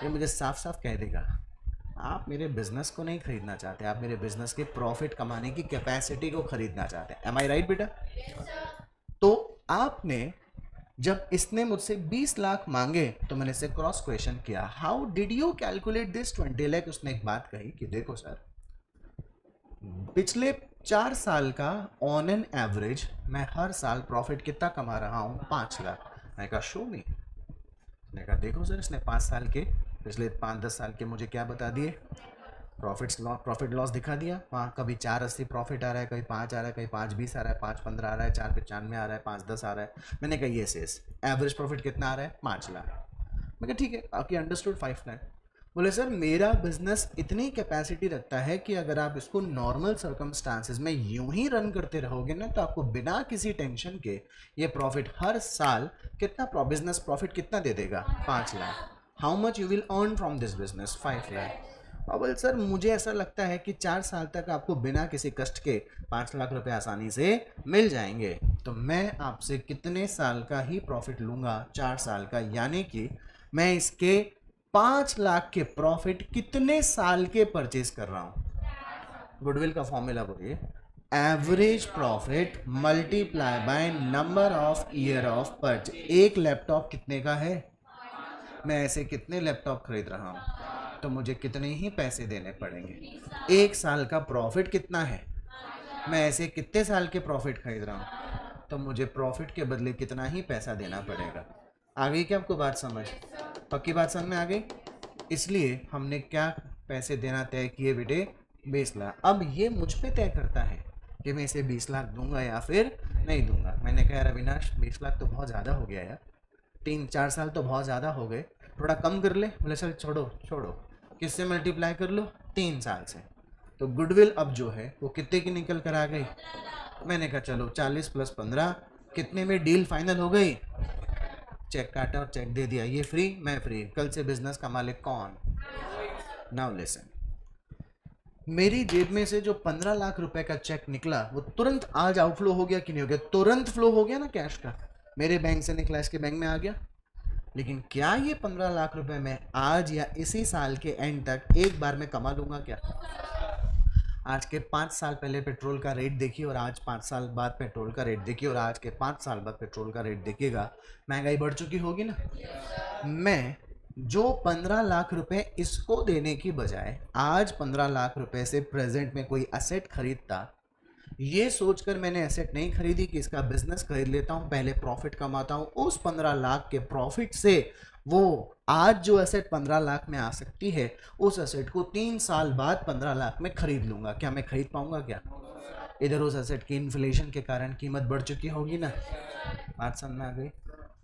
ये मुझे साफ साफ कह देगा। आप मेरे बिजनेस को नहीं खरीदना चाहते, आप मेरे बिजनेस के प्रॉफिट कमाने की कैपेसिटी को खरीदना चाहते हैं। एम आई राइट बेटा? तो आपने जब इसने मुझसे 20 लाख मांगे तो मैंने इसे क्रॉस क्वेश्चन किया, how did you calculate this 20 lakh? उसने एक बात कही कि देखो सर, पिछले 4 साल का ऑन एन एवरेज मैं हर साल प्रॉफिट कितना कमा रहा हूँ? 5 लाख। मैंने कहा शो मी। मैंने कहा देखो सर, इसने 5 साल के, पिछले 5-10 साल के मुझे क्या बता दिए? प्रॉफिट लॉस दिखा दिया। वहाँ कभी 480 प्रॉफिट आ रहा है, कभी 5 आ रहा है, कभी 520 आ रहा है, 515 आ रहा है, 495 आ रहा है, 510 आ रहा है। मैंने कहा ये एवरेज प्रॉफिट कितना आ रहा है? 5 लाख। मैं कहा ठीक है, आपकी अंडरस्टूड 5 लाख। बोले सर मेरा बिजनेस इतनी कैपेसिटी रखता है कि अगर आप इसको नॉर्मल सर्कमस्टांसेस में यूं ही रन करते रहोगे ना तो आपको बिना किसी टेंशन के ये प्रॉफिट हर साल कितना बिजनेस प्रॉफिट कितना दे देगा, 5 lakh. How much you will earn from this business, 5 lakh. अब बोले सर मुझे ऐसा लगता है कि 4 साल तक आपको बिना किसी कष्ट के 5 लाख रुपए आसानी से मिल जाएंगे। तो मैं आपसे कितने साल का ही प्रॉफिट लूंगा, 4 साल का, यानी कि मैं इसके 5 लाख के प्रॉफिट कितने साल के परचेज कर रहा हूं। गुडविल का फॉर्मूला बोलिए, average profit multiply by number of year of purchase. एक लैपटॉप कितने का है, मैं ऐसे कितने लैपटॉप खरीद रहा हूं तो मुझे कितने ही पैसे देने पड़ेंगे। 1 साल का प्रॉफिट कितना है, मैं ऐसे कितने साल के प्रॉफिट खरीद रहा हूं तो मुझे प्रॉफिट के बदले कितना ही पैसा देना पड़ेगा। आ गई क्या आपको बात समझ, पक्की बात समझ में आ गई। इसलिए हमने क्या पैसे देना तय किए बेटे, 20 लाख। अब ये मुझ पे तय करता है कि मैं इसे 20 लाख दूंगा या फिर नहीं दूंगा। मैंने कहा अविनाश 20 लाख तो बहुत ज़्यादा हो गया यार, 3-4 साल तो बहुत ज़्यादा हो गए, थोड़ा कम कर ले। बोले सर छोड़ो छोड़ो, किससे मल्टीप्लाई कर लो, 3 साल से। तो गुडविल अब जो है वो कितने की निकल कर आ गई। मैंने कहा चलो 40 + 15 कितने में डील फाइनल हो गई। चेक काटा और चेक दे दिया, ये फ्री मैं फ्री, कल से बिजनेस का मालिक कौन। नाउ लिसन, मेरी जेब में से जो 15 लाख रुपए का चेक निकला वो तुरंत आज आउटफ्लो हो गया कि नहीं हो गया, तुरंत फ्लो हो गया ना कैश का, मेरे बैंक से निकला इसके बैंक में आ गया। लेकिन क्या ये 15 लाख रुपए मैं आज या इसी साल के एंड तक एक बार में कमा लूंगा क्या। आज के 5 साल पहले पेट्रोल का रेट देखिए और आज 5 साल बाद पेट्रोल का रेट देखिए और आज के 5 साल बाद पेट्रोल का रेट देखिएगा, महंगाई बढ़ चुकी होगी ना। मैं जो 15 लाख रुपए इसको देने की बजाय आज 15 लाख रुपए से प्रेजेंट में कोई एसेट खरीदता, ये सोचकर मैंने एसेट नहीं खरीदी कि इसका बिजनेस खरीद लेता हूँ, पहले प्रॉफिट कमाता हूँ, उस 15 लाख के प्रॉफिट से वो आज जो एसेट 15 लाख में आ सकती है उस एसेट को 3 साल बाद 15 लाख में खरीद लूंगा। क्या मैं खरीद पाऊंगा क्या। इधर उस एसेट की इन्फ्लेशन के कारण कीमत बढ़ चुकी होगी ना, बात समझ में आ गई।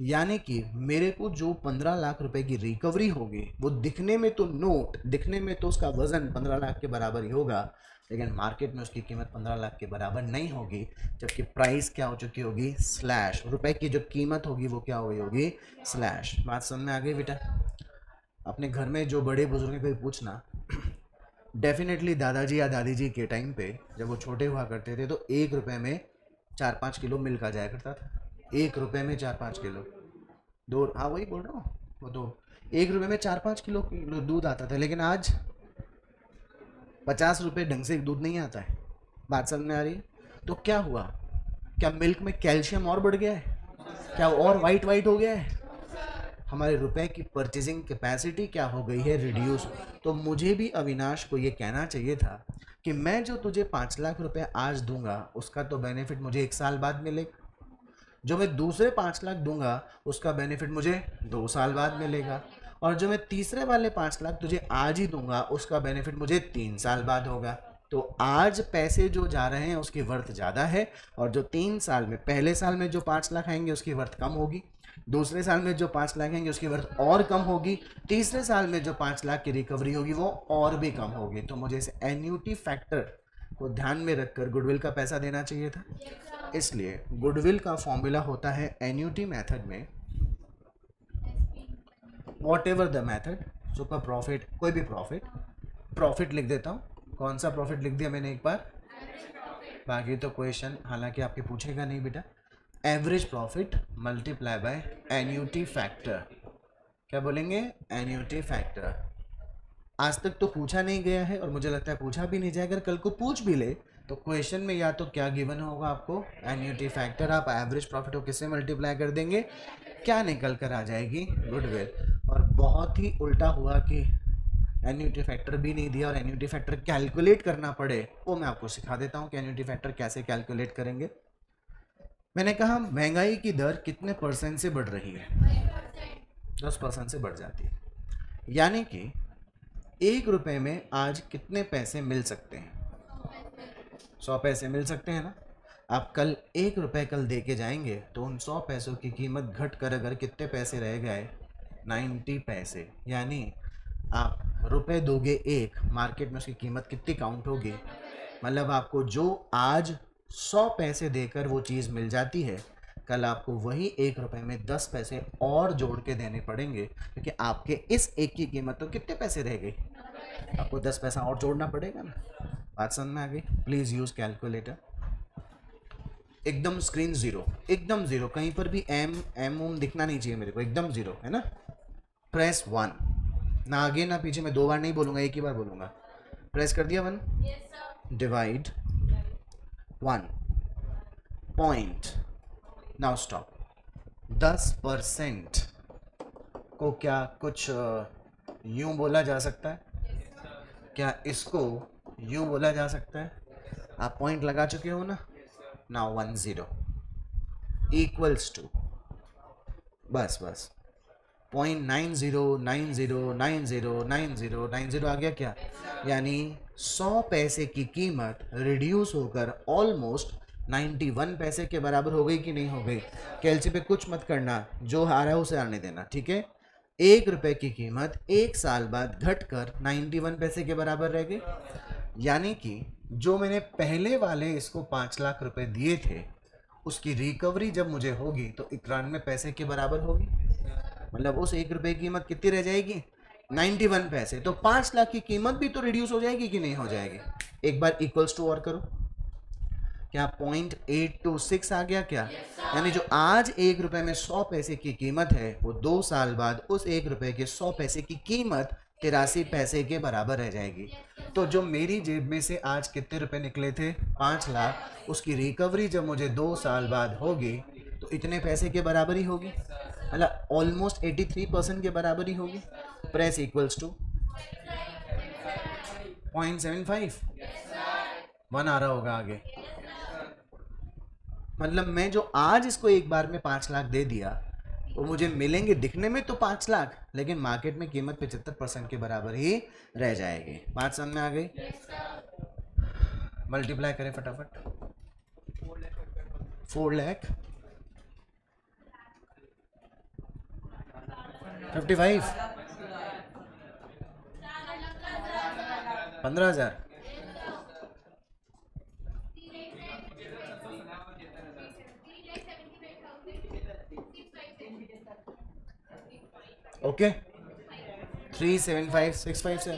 यानी कि मेरे को जो 15 लाख रुपए की रिकवरी होगी वो दिखने में तो नोट, दिखने में तो उसका वजन 15 लाख के बराबर ही होगा, लेकिन मार्केट में उसकी कीमत 15 लाख के बराबर नहीं होगी, जबकि प्राइस क्या हो चुकी होगी, स्लैश। रुपए की जो कीमत होगी वो क्या हो गई होगी, स्लैश। बात समझ में आ गई बेटा। अपने घर में जो बड़े बुजुर्ग कोई पूछना, डेफिनेटली दादाजी या दादी जी के टाइम पे जब वो छोटे हुआ करते थे तो 1 रुपये में 4-5 किलो मिल्क आ जाया करता था। 1 रुपये में 4-5 किलो, दो, हाँ वही बोल रहा हूँ, वो तो 1 रुपये में 4-5 किलो दूध आता था। लेकिन आज 50 रुपये ढंग से दूध नहीं आता है। बात समझ में आ रही है। तो क्या हुआ, क्या मिल्क में कैल्शियम और बढ़ गया है, क्या और वाइट वाइट हो गया है, हमारे रुपए की परचेजिंग कैपेसिटी क्या हो गई है, रिड्यूस। तो मुझे भी अविनाश को ये कहना चाहिए था कि मैं जो तुझे 5 लाख रुपए आज दूंगा उसका तो बेनिफिट मुझे 1 साल बाद मिलेगा, जो मैं दूसरे 5 लाख दूंगा उसका बेनिफिट मुझे 2 साल बाद मिलेगा, और जो मैं तीसरे वाले 5 लाख तुझे आज ही दूंगा उसका बेनिफिट मुझे 3 साल बाद होगा। तो आज पैसे जो जा रहे हैं उसकी वर्थ ज़्यादा है, और जो 3 साल में, पहले साल में जो 5 लाख आएंगे उसकी वर्थ कम होगी, दूसरे साल में जो 5 लाख आएंगे उसकी वर्थ और कम होगी, तीसरे साल में जो 5 लाख की रिकवरी होगी वो और भी कम होगी। तो मुझे इस एन्यूटी फैक्टर को ध्यान में रखकर गुडविल का पैसा देना चाहिए था। इसलिए गुडविल का फॉर्मूला होता है एन्यूटी मेथड में, what ever the method, super profit, कोई भी प्रॉफिट लिख देता हूँ। कौन सा प्रॉफिट लिख दिया मैंने एक बार, बाकी तो क्वेश्चन हालांकि आपके पूछेगा नहीं बेटा। Average profit multiply bye annuity factor, क्या बोलेंगे, एन्यूटी फैक्टर। आज तक तो पूछा नहीं गया है और मुझे लगता है पूछा भी नहीं जाएगा। अगर कल को पूछ भी ले तो क्वेश्चन में या तो क्या गिवन होगा आपको, एन्यूटी फैक्टर, आप एवरेज प्रॉफिट को किससे मल्टीप्लाई कर देंगे, क्या निकल कर आ जाएगी, गुडविल। और बहुत ही उल्टा हुआ कि एन्यूटी फैक्टर भी नहीं दिया और एन्यूटी फैक्टर कैलकुलेट करना पड़े, वो मैं आपको सिखा देता हूँ कि एन्यूटी फैक्टर कैसे कैलकुलेट करेंगे। मैंने कहा महंगाई की दर कितने % से बढ़ रही है, 10% से बढ़ जाती है, यानी कि 1 रुपये में आज कितने पैसे मिल सकते हैं, 100 पैसे मिल सकते हैं ना। आप कल 1 रुपये कल दे के जाएंगे तो उन 100 पैसों की कीमत घट कर अगर कितने पैसे रह गए, 90 पैसे, यानी आप रुपए दोगे एक, मार्केट में उसकी कीमत कितनी काउंट होगी? मतलब आपको जो आज 100 पैसे देकर वो चीज़ मिल जाती है, कल आपको वही 1 रुपए में 10 पैसे और जोड़ के देने पड़ेंगे, क्योंकि आपके इस एक की कीमत तो कितने पैसे रह गई, आपको 10 पैसा और जोड़ना पड़ेगा ना। बात समझ में आ गई? Please use calculator. एकदम स्क्रीन जीरो, एकदम जीरो, कहीं पर भी एम एम ओम दिखना नहीं चाहिए मेरे को, एकदम जीरो है ना। प्रेस 1, ना आगे ना पीछे, मैं 2 बार नहीं बोलूँगा, एक ही बार बोलूँगा। प्रेस कर दिया 1, डिवाइड 1 पॉइंट, नाउ स्टॉप। 10% को क्या कुछ यूं बोला जा सकता है? क्या इसको यूं बोला जा सकता है? आप पॉइंट लगा चुके हो ना। नाउ 10 इक्वल्स टू, बस 0.9090909090 आ गया क्या? यानी 100 पैसे की कीमत रिड्यूस होकर ऑलमोस्ट 91 पैसे के बराबर हो गई कि नहीं हो गई? कैलसी पे कुछ मत करना, जो हारा है उसे आने देना, ठीक है। 1 रुपए की कीमत 1 साल बाद घटकर 91 पैसे के बराबर रह गई। यानी कि जो मैंने पहले वाले इसको 5 लाख रुपए दिए थे, उसकी रिकवरी जब मुझे होगी तो 91 पैसे के बराबर होगी। मतलब उस 1 रुपए की कीमत कितनी रह जाएगी? 91 पैसे। तो 5 लाख की कीमत भी तो रिड्यूस हो जाएगी कि नहीं हो जाएगी? एक बार इक्वल्स टू और करो, क्या 0.826 आ गया क्या? यानी जो आज 1 रुपए में 100 पैसे की कीमत है, वो 2 साल बाद उस 1 रुपए के 100 पैसे की कीमत 83 पैसे के बराबर रह जाएगी। तो जो मेरी जेब में से आज कितने रुपए निकले थे? 5 लाख, उसकी रिकवरी जब मुझे 2 साल बाद होगी तो इतने पैसे के बराबर ही होगी, मतलब ऑलमोस्ट 83% के बराबर ही होगी। प्रेस इक्वल्स टू 0.75, 1 आ रहा होगा आगे। मतलब मैं जो आज इसको एक बार में 5 लाख दे दिया, वो मुझे मिलेंगे दिखने में तो 5 लाख, लेकिन मार्केट में कीमत 75% के बराबर ही रह जाएगी। बात समझ में आ गई? मल्टीप्लाई करें फटाफट। 4 लाख 55, 15,000, ओके 37565 से।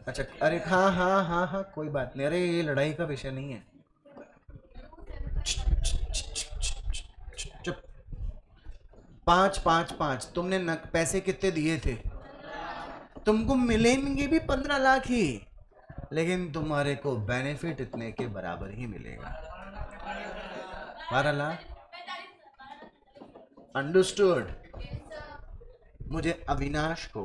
अच्छा, अरे हाँ हाँ हाँ हाँ, कोई बात नहीं, अरे ये लड़ाई का विषय नहीं है। चुप। 5 तुमने पैसे कितने दिए थे? तुमको मिलेंगे भी 15 लाख ही, लेकिन तुम्हारे को बेनिफिट इतने के बराबर ही मिलेगा, 12 लाख। अंडरस्टूड? मुझे अविनाश को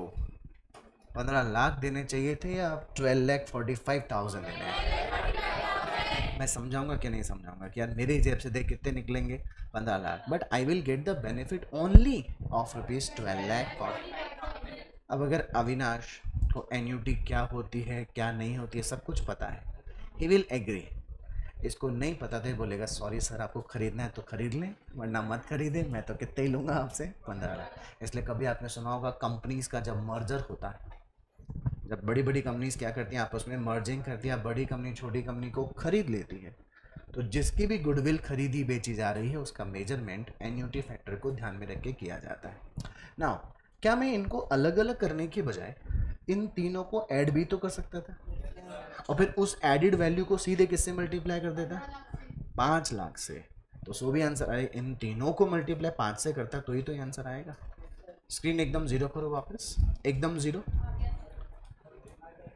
15 लाख देने चाहिए थे या 12,45,000 देने हैं? मैं समझाऊंगा कि नहीं समझाऊंगा कि यार मेरी जेब से देख कितने निकलेंगे? 15 lakh, but I will get the benefit only of ₹12 lakh. अब अगर अविनाश को एन्यूटी क्या होती है क्या नहीं होती है सब कुछ पता है, ही विल एग्री। इसको नहीं पता तो बोलेगा सॉरी सर, आपको खरीदना है तो खरीद लें, वरना मत खरीदें, मैं तो कितने ही लूँगा आपसे, 15 लाख। इसलिए कभी आपने सुना होगा कंपनीज का जब मर्जर होता है, जब बड़ी बड़ी कंपनीज क्या करती हैं, आपस में मर्जिंग करती है, बड़ी कंपनी छोटी कंपनी को खरीद लेती है, तो जिसकी भी गुडविल खरीदी बेची जा रही है उसका मेजरमेंट एन्यूटी फैक्टर को ध्यान में रख के किया जाता है। नाउ क्या मैं इनको अलग अलग करने के बजाय इन तीनों को ऐड भी तो कर सकता था, और फिर उस एडिड वैल्यू को सीधे किससे मल्टीप्लाई कर देता? 5 लाख से। तो सो भी आंसर आए, इन तीनों को मल्टीप्लाई 5 से करता तो ही तो ये आंसर आएगा। स्क्रीन एकदम जीरो करो वापस, एकदम जीरो,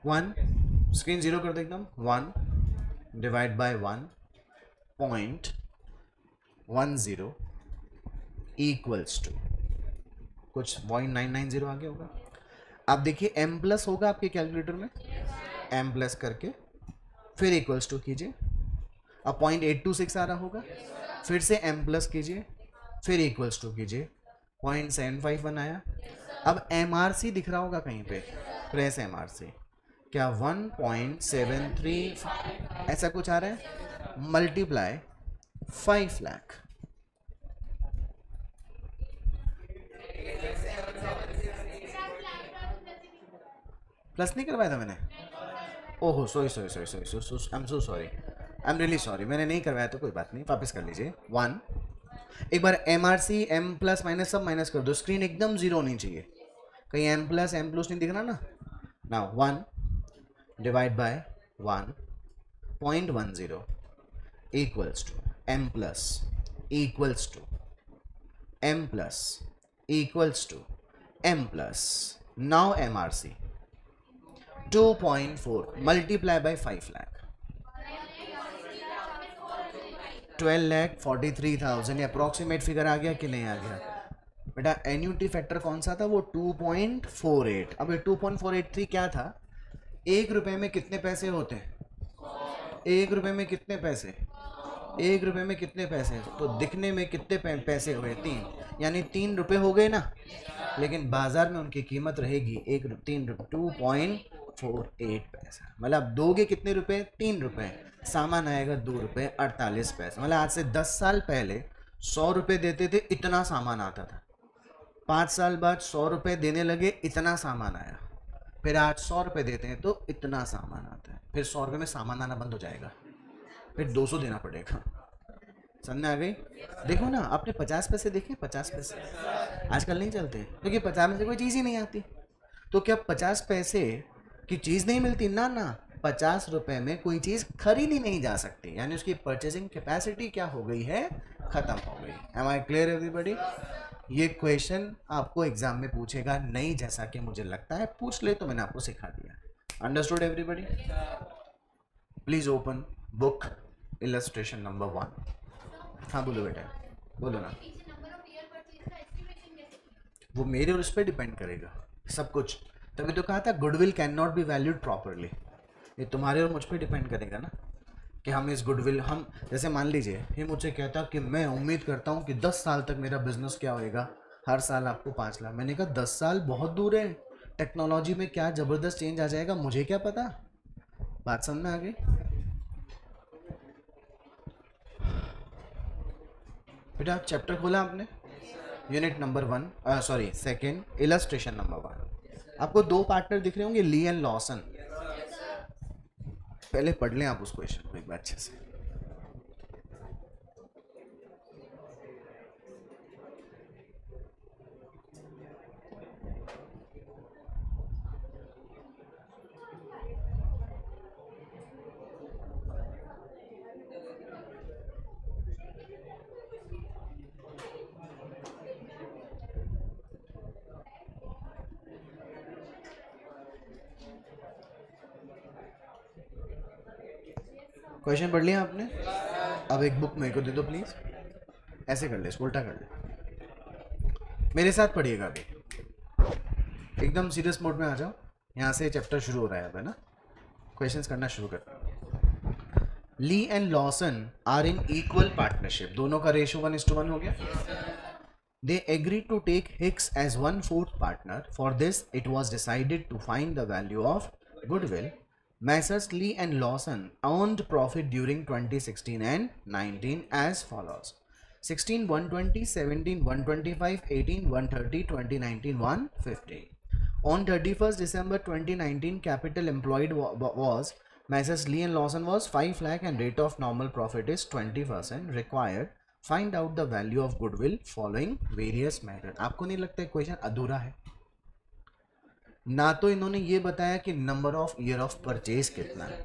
1, स्क्रीन जीरो कर दो एकदम। 1 डिवाइड बाय 1.10 इक्वल्स टू कुछ 0.990 आगे होगा। आप देखिए m प्लस होगा आपके कैलकुलेटर में, m प्लस करके फिर इक्वल्स टू कीजिए। अब 0.826 आ रहा होगा, फिर से m प्लस कीजिए, फिर इक्वल्स टू कीजिए, 0.751 आया। अब MRC दिख रहा होगा कहीं पे, प्रेस MRC, क्या 1.73 ऐसा कुछ आ रहा है, मल्टीप्लाई 5 लाख। प्लस नहीं करवाया था मैंने? ओहो sorry sorry sorry sorry I am so sorry, I am really sorry, मैंने नहीं करवाया तो कोई बात नहीं, वापस कर लीजिए। 1 एक बार MRC M प्लस माइनस सब माइनस कर दो, स्क्रीन एकदम जीरो होनी चाहिए, कहीं M प्लस नहीं दिख रहा ना। Now 1 divide by 1.10 equals to M plus equals to M plus equals to M plus, now MRC 2.4 multiply by 5 lakh, 12,43,000 approximate figure आ गया कि नहीं आ गया बेटा? एन्यूटी फैक्टर कौन सा था? वो 2.48। अब 2.483 क्या था? 1 रुपए में कितने पैसे होते हैं? 1 रुपए में कितने पैसे? 1 रुपए में कितने पैसे? तो दिखने में कितने पैसे हुए? 3, यानी 3 रुपए हो गए ना, लेकिन बाजार में उनकी कीमत रहेगी 3 रुपये, 2.48 पैसा। मतलब दोगे कितने रुपए? 3 रुपए, सामान आएगा 2 रुपये 48 पैसे। मतलब आज से 10 साल पहले 100 रुपये देते थे, इतना सामान आता था। 5 साल बाद 100 रुपये देने लगे, इतना सामान आया। फिर आज 100 रुपये देते हैं तो इतना सामान आता है। फिर 100 रुपये में सामान आना बंद हो जाएगा, फिर 200 देना पड़ेगा। समझ आ गई? देखो ना, आपने 50 पैसे देखे? 50 पैसे आजकल नहीं चलते, क्योंकि 50 में से कोई चीज़ ही नहीं आती। तो क्या 50 पैसे की चीज़ नहीं मिलती? ना ना, 50 रुपए में कोई चीज़ खरीदी नहीं जा सकती, यानी उसकी परचेजिंग कैपेसिटी क्या हो गई है? ख़त्म हो गई। Am I clear everybody? ये क्वेश्चन आपको एग्जाम में पूछेगा नहीं, जैसा कि मुझे लगता है पूछ ले, तो मैंने आपको सिखा दिया। Understood everybody? Please open book illustration number 1। हाँ बोलो बेटा, बोलो ना। वो मेरे और उस पर डिपेंड करेगा सब कुछ, तभी तो कहा था goodwill can not be valued properly. ये तुम्हारे और मुझ पर डिपेंड करेगा ना, कि हम इस गुडविल, हम जैसे मान लीजिए ये मुझसे कहता कि मैं उम्मीद करता हूँ कि 10 साल तक मेरा बिजनेस क्या होएगा, हर साल आपको 5 लाख। मैंने कहा 10 साल बहुत दूर है, टेक्नोलॉजी में क्या ज़बरदस्त चेंज आ जाएगा, मुझे क्या पता। बात समझ में आ गई? बेटा चैप्टर खोला आपने, unit number 1, sorry second, illustration number 1। आपको 2 पार्टनर दिख रहे होंगे, ली एंड लॉसन। पहले पढ़ लें आप उस क्वेश्चन को एक बार अच्छे से। क्वेश्चन पढ़ लिया आपने? अब एक बुक मेरे को दे दो प्लीज, ऐसे कर ले, उल्टा कर ले, मेरे साथ पढ़िएगा। अभी एकदम सीरियस मोड में आ जाओ, यहाँ से चैप्टर शुरू हो रहा है अब, है ना? क्वेश्चंस करना शुरू करते। Lee and Lawson are in equal partnership, दोनों का रेशियो 1:1 हो गया। They agree to take Hicks as 1/4 partner. For this it was decided to find the value of goodwill. Messrs. Lee and Lawson earned profit during 2016 and 19 as follows: 16 120, 17 125, 18 130, 2019 150. On 31st December 2019, capital employed was Messrs. Lee and Lawson was 5 lakh and rate of normal profit is 20%. Required, find out the value of goodwill following various method. आपको नहीं लगता है question अधूरा है? ना तो इन्होंने ये बताया कि number of year of purchase कितना है।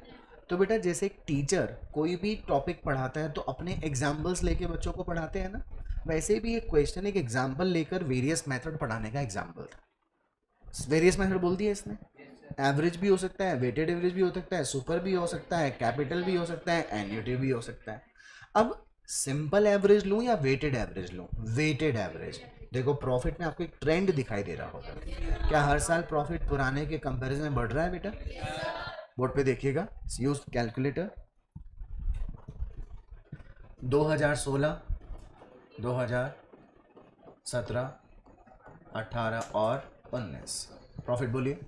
तो बेटा जैसे एक टीचर कोई भी टॉपिक पढ़ाता है तो अपने एग्जाम्पल्स लेके बच्चों को पढ़ाते हैं ना, वैसे भी एक क्वेश्चन एक एग्जाम्पल लेकर वेरियस मेथड पढ़ाने का एग्जाम्पल था। वेरियस मेथड बोल दिया इसने, एवरेज भी हो सकता है, वेटेड एवरेज भी हो सकता है, सुपर भी हो सकता है, कैपिटल भी हो सकता है, एन्युटी भी हो सकता है। अब सिंपल एवरेज लूँ या वेटेड एवरेज लूँ? Weighted average. देखो प्रॉफिट में आपको एक ट्रेंड दिखाई दे रहा होगा, क्या हर साल प्रॉफिट पुराने के कंपैरिजन में बढ़ रहा है बेटा? बोर्ड पे देखिएगा, यूज कैलकुलेटर। 2016, 2017, 18 और 19 प्रॉफिट बोलिए।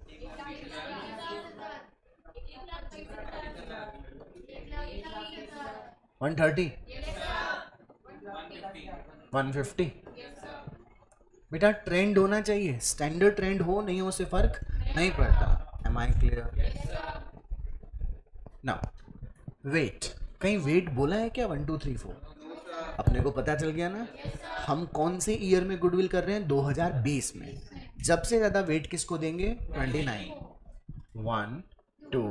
130, 150। बेटा ट्रेंड होना चाहिए, स्टैंडर्ड ट्रेंड हो नहीं हो से फर्क नहीं पड़ता। Am I clear? Now wait, कहीं वेट बोला है क्या? 1 2 3 4 अपने को पता चल गया ना। हम कौन से ईयर में गुडविल कर रहे हैं? 2020 में। जब से ज्यादा वेट किसको देंगे? 29। 1 2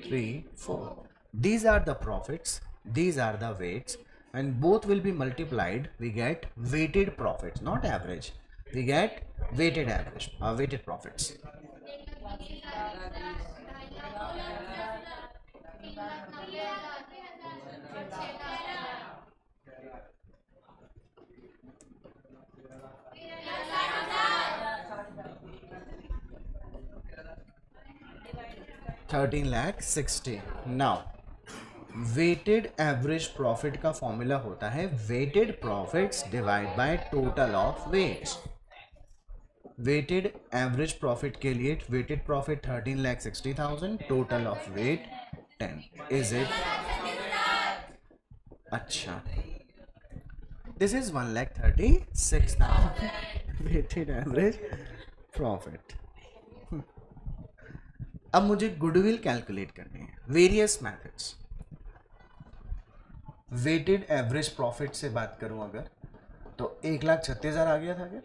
3 4, these are the profits, these are the weights, and both will be multiplied. We get weighted profits, not average. We get weighted average, weighted profits. 13,60,000. Now weighted average profit का फॉर्मूला होता है weighted profits divide by total of weights. Weighted average profit के लिए weighted profit 13,60,000, total of weight 10. Is it? अच्छा, this is 1,36,000 weighted average profit. अब मुझे goodwill calculate करनी है। Various methods. Weighted average profit से बात करूं अगर, तो 1,36,000 आ गया था क्या?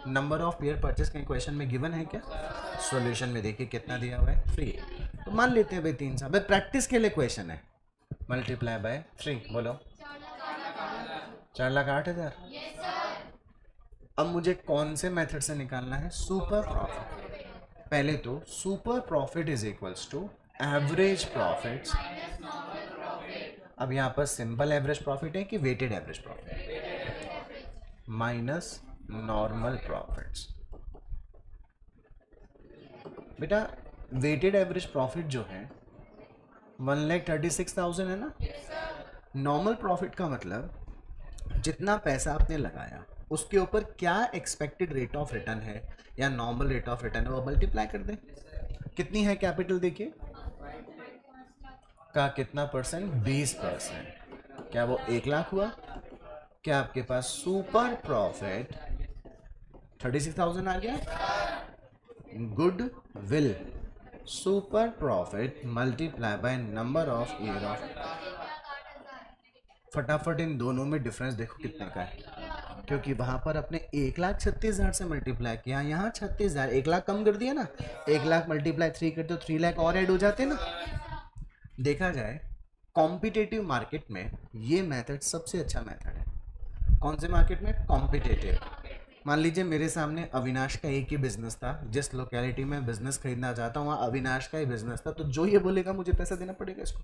नंबर ऑफ पेयर परचेस के क्वेश्चन में गिवन है क्या? सॉल्यूशन में देखिए कितना दिया हुआ है, 3। तो मान लेते हैं भाई 3 साल, भाई प्रैक्टिस के लिए क्वेश्चन है। मल्टीप्लाई बाय 3, बोलो 4,08,000। अब मुझे कौन से मेथड से निकालना है? Super profit. पहले तो super profit is equals to average profits. अब यहां पर सिंपल एवरेज प्रॉफिट है कि weighted average profit, minus normal profits. बेटा वेटेड एवरेज प्रॉफिट जो है 1,36,000 है ना। नॉर्मल प्रॉफिट का मतलब जितना पैसा आपने लगाया उसके ऊपर क्या एक्सपेक्टेड रेट ऑफ रिटर्न है या नॉर्मल रेट ऑफ रिटर्न है, वो मल्टीप्लाई कर दें। कितनी है कैपिटल? देखिए का कितना परसेंट? 20%। क्या वो 1,00,000 हुआ? क्या आपके पास सुपर प्रॉफिट 36,000 आ गया? Good will super profit multiply by number of year of. फटाफट इन दोनों में डिफरेंस देखो कितने का है, क्योंकि वहां पर अपने 1,36,000 से मल्टीप्लाई किया, यहाँ 36,000, 1,00,000 कम कर दिया ना। 1,00,000 मल्टीप्लाई 3 करते तो 3,00,000 और ऐड हो जाते ना। देखा जाए कॉम्पिटेटिव मार्केट में ये मेथड सबसे अच्छा मेथड है। कौन से मार्केट में? कॉम्पिटेटिव। मान लीजिए मेरे सामने अविनाश का एक ही बिजनेस था, जिस लोकेलिटी में बिजनेस खरीदना चाहता हूँ वहाँ अविनाश का ही बिजनेस था, तो जो ये बोलेगा मुझे पैसा देना पड़ेगा इसको।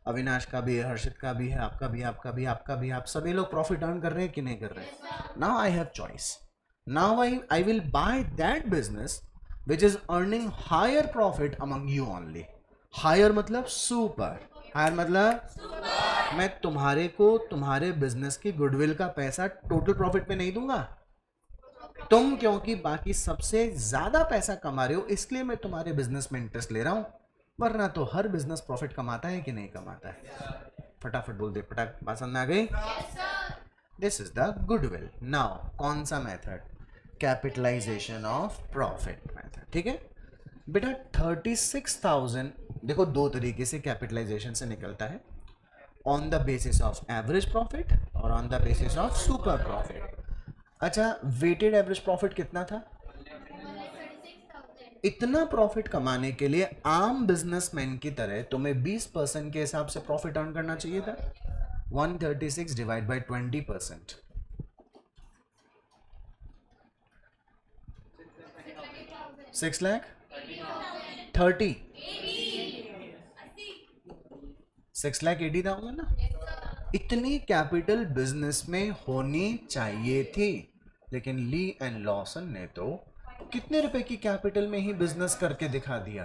अविनाश का भी है, हर्षित का भी है, आपका भी, आपका भी, आपका भी, आप सभी लोग प्रॉफिट अर्न कर रहे हैं कि नहीं कर रहे हैं? Now I have choice. Now I will buy that business which is earning higher profit among you only. Higher मतलब सुपर, हायर मतलब मैं तुम्हारे को तुम्हारे बिजनेस की गुडविल का पैसा टोटल प्रॉफिट पे नहीं दूंगा। तुम क्योंकि बाकी सबसे ज्यादा पैसा कमा रहे हो इसलिए मैं तुम्हारे बिजनेस में इंटरेस्ट ले रहा हूं, वरना तो हर बिजनेस प्रॉफिट कमाता है कि नहीं कमाता है? फटाफट बोल दे, फटाफट बात समझ में आ गई? This is the goodwill. Now कौन सा method? Capitalization of profit method. ठीक है बेटा। 36,000 देखो दो तरीके से कैपिटलाइजेशन से निकलता है, on the basis of average profit और on the basis of super profit. अच्छा, वेटेड एवरेज प्रॉफिट कितना था? इतना प्रॉफिट कमाने के लिए आम बिजनेसमैन की तरह तुम्हें 20% के हिसाब से प्रॉफिट अर्न करना चाहिए था। 136 डिवाइड बाय 20%, 6,30,000 6,80,000 ना। इतनी कैपिटल बिजनेस में होनी चाहिए थी, लेकिन ली एंड लॉसन ने तो कितने रुपए की कैपिटल में ही बिजनेस करके दिखा दिया।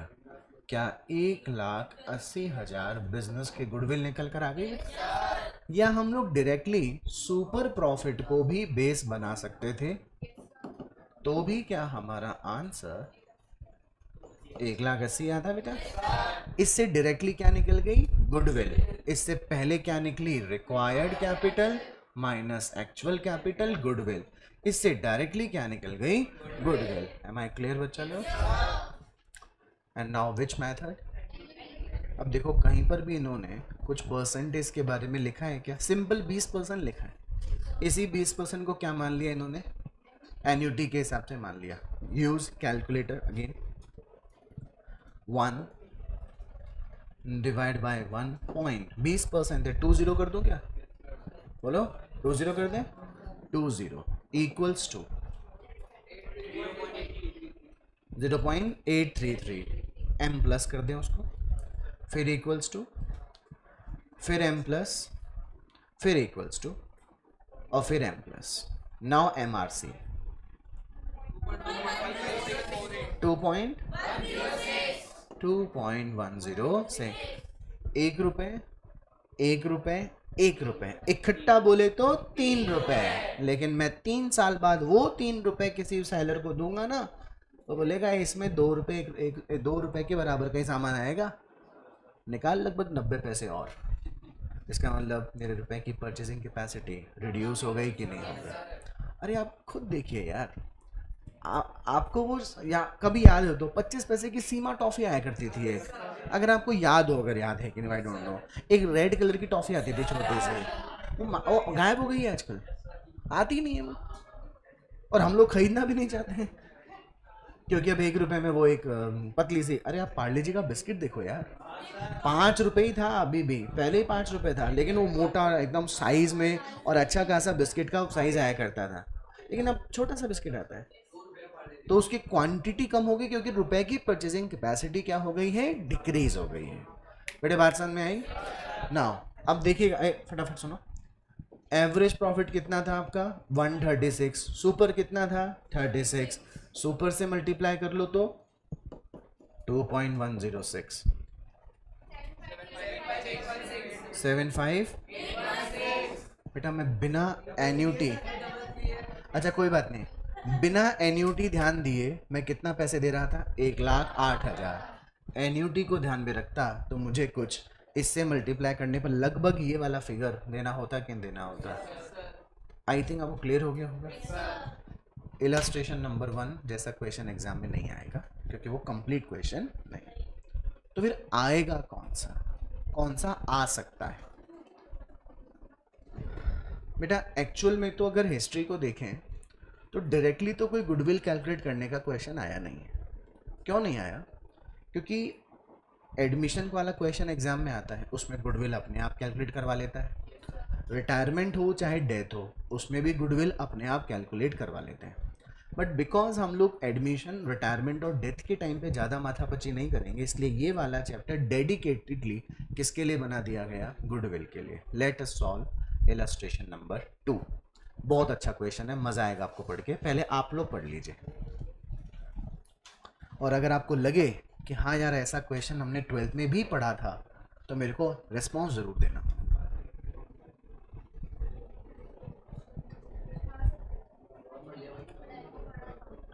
क्या 1,80,000 बिजनेस के गुडविल निकल कर आ गई? या हम लोग डायरेक्टली सुपर प्रॉफिट को भी बेस बना सकते थे, तो भी क्या हमारा आंसर 1,80,000 आता बेटा? इससे डायरेक्टली क्या निकल गई? गुडविल। इससे पहले क्या निकली? Required capital minus actual capital, goodwill. इससे डायरेक्टली क्या निकल गई? गुडविल। एम आई क्लियर बच्चा लोग? And now which method? अब देखो कहीं पर भी इन्होंने कुछ परसेंटेज के बारे में लिखा है क्या? सिंपल 20% लिखा है। इसी 20% को क्या मान लिया इन्होंने? एन्युटी के हिसाब से मान लिया। Use calculator again. 1 divide bye 1 point 20% है, 20 कर दो क्या? बोलो 20 कर दें? 20 इक्वल्स टू 0.833 m प्लस कर दें उसको, फिर इक्वल्स टू, फिर m प्लस, फिर इक्वल्स टू, और फिर m प्लस। नाउ MRC 2.10 से 1 रुपए, 1 रुपए, 1 रुपए, इकट्ठा बोले तो 3 रुपए, लेकिन मैं 3 साल बाद वो 3 रुपए किसी सेलर को दूंगा ना, तो बोलेगा इसमें 2 रुपए, 2 रुपए के बराबर का ही सामान आएगा, निकाल लगभग 90 पैसे और। इसका मतलब मेरे रुपए की परचेसिंग कैपेसिटी रिड्यूस हो गई कि नहीं हो गई? अरे आप खुद देखिए यार, आपको वो या कभी याद हो तो 25 पैसे की सीमा टॉफ़ी आया करती थी एक, अगर आपको याद हो, अगर याद है कि नहीं आई डोंट नो, एक रेड कलर की टॉफ़ी आती थी छोटी सी, वो गायब हो गई है आजकल, आती नहीं है वो, और हम लोग खरीदना भी नहीं चाहते हैं क्योंकि अब 1 रुपए में वो एक पतली सी, अरे आप पार्ले जी का बिस्किट देखो यार, 5 रुपए ही था अभी भी, पहले ही 5 रुपए था, लेकिन वो मोटा एकदम साइज में और अच्छा खासा बिस्किट का साइज आया करता था, लेकिन अब छोटा सा बिस्किट आता है, तो उसकी क्वांटिटी कम हो गई क्योंकि रुपए की परचेजिंग कैपेसिटी क्या हो गई है? डिक्रीज हो गई है। बेटे बात समझ में आई? नाउ अब देखिएगा, फटाफट सुनो, एवरेज प्रॉफिट कितना था आपका? 136, सुपर कितना था? 36, सुपर से मल्टीप्लाई कर लो तो 2.106, 75, बेटा मैं बिना एन्यूटी, अच्छा कोई बात नहीं, बिना एन्यूटी ध्यान दिए मैं कितना पैसे दे रहा था? 1,08,000। एन्यूटी को ध्यान में रखता तो मुझे कुछ इससे मल्टीप्लाई करने पर लगभग ये वाला फिगर देना होता कि देना होता। आई थिंक आपको क्लियर हो गया होगा। इलस्ट्रेशन नंबर 1 जैसा क्वेश्चन एग्जाम में नहीं आएगा क्योंकि वो कंप्लीट क्वेश्चन नहीं, तो फिर आएगा कौन सा? कौन सा आ सकता है बेटा? एक्चुअल में तो अगर हिस्ट्री को देखें तो डायरेक्टली तो कोई गुडविल कैलकुलेट करने का क्वेश्चन आया नहीं है। क्यों नहीं आया? क्योंकि एडमिशन वाला क्वेश्चन एग्जाम में आता है, उसमें गुडविल अपने आप कैलकुलेट करवा लेता है। रिटायरमेंट हो चाहे डेथ हो, उसमें भी गुडविल अपने आप कैलकुलेट करवा लेते हैं। बट बिकॉज हम लोग एडमिशन, रिटायरमेंट और डेथ के टाइम पे ज़्यादा माथापच्ची नहीं करेंगे, इसलिए ये वाला चैप्टर डेडिकेटेडली किसके लिए बना दिया गया? गुडविल के लिए। Let us solve illustration number 2। बहुत अच्छा क्वेश्चन है, मज़ा आएगा आपको पढ़ के, पहले आप लोग पढ़ लीजिए, और अगर आपको लगे कि हाँ यार ऐसा क्वेश्चन हमने 12th में भी पढ़ा था तो मेरे को रिस्पॉन्स ज़रूर देना।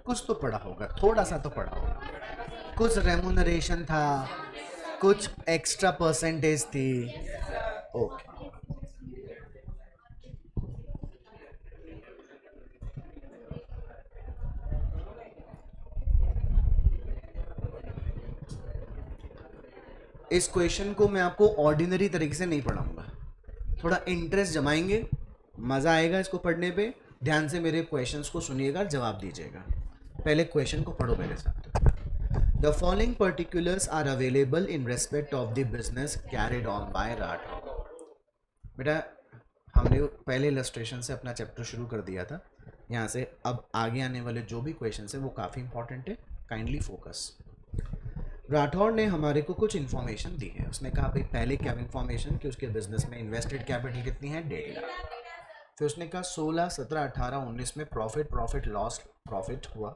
कुछ तो पढ़ा होगा, थोड़ा सा तो पढ़ा होगा, कुछ रेमुनरेशन था, कुछ एक्स्ट्रा परसेंटेज थी। ओके, इस क्वेश्चन को मैं आपको ऑर्डिनरी तरीके से नहीं पढ़ाऊंगा, थोड़ा इंटरेस्ट जमाएंगे, मज़ा आएगा इसको पढ़ने पे। ध्यान से मेरे क्वेश्चंस को सुनिएगा, जवाब दीजिएगा। पहले क्वेश्चन को पढ़ो मेरे साथ। The following particulars are available in respect of the business carried on by Rathore. बेटा हमने पहले इलस्ट्रेशन से अपना चैप्टर शुरू कर दिया था, यहाँ से अब आगे आने वाले जो भी क्वेश्चन है वो काफ़ी इंपॉर्टेंट है, काइंडली फोकस। राठौर ने हमारे को कुछ इन्फॉर्मेशन दी है। उसने कहा भाई पहले क्या इन्फॉर्मेशन कि उसके बिजनेस में इन्वेस्टेड कैपिटल कितनी है? 1.5 लाख। फिर उसने कहा 16, 17, 18, 19 में प्रॉफिट लॉस प्रॉफिट हुआ।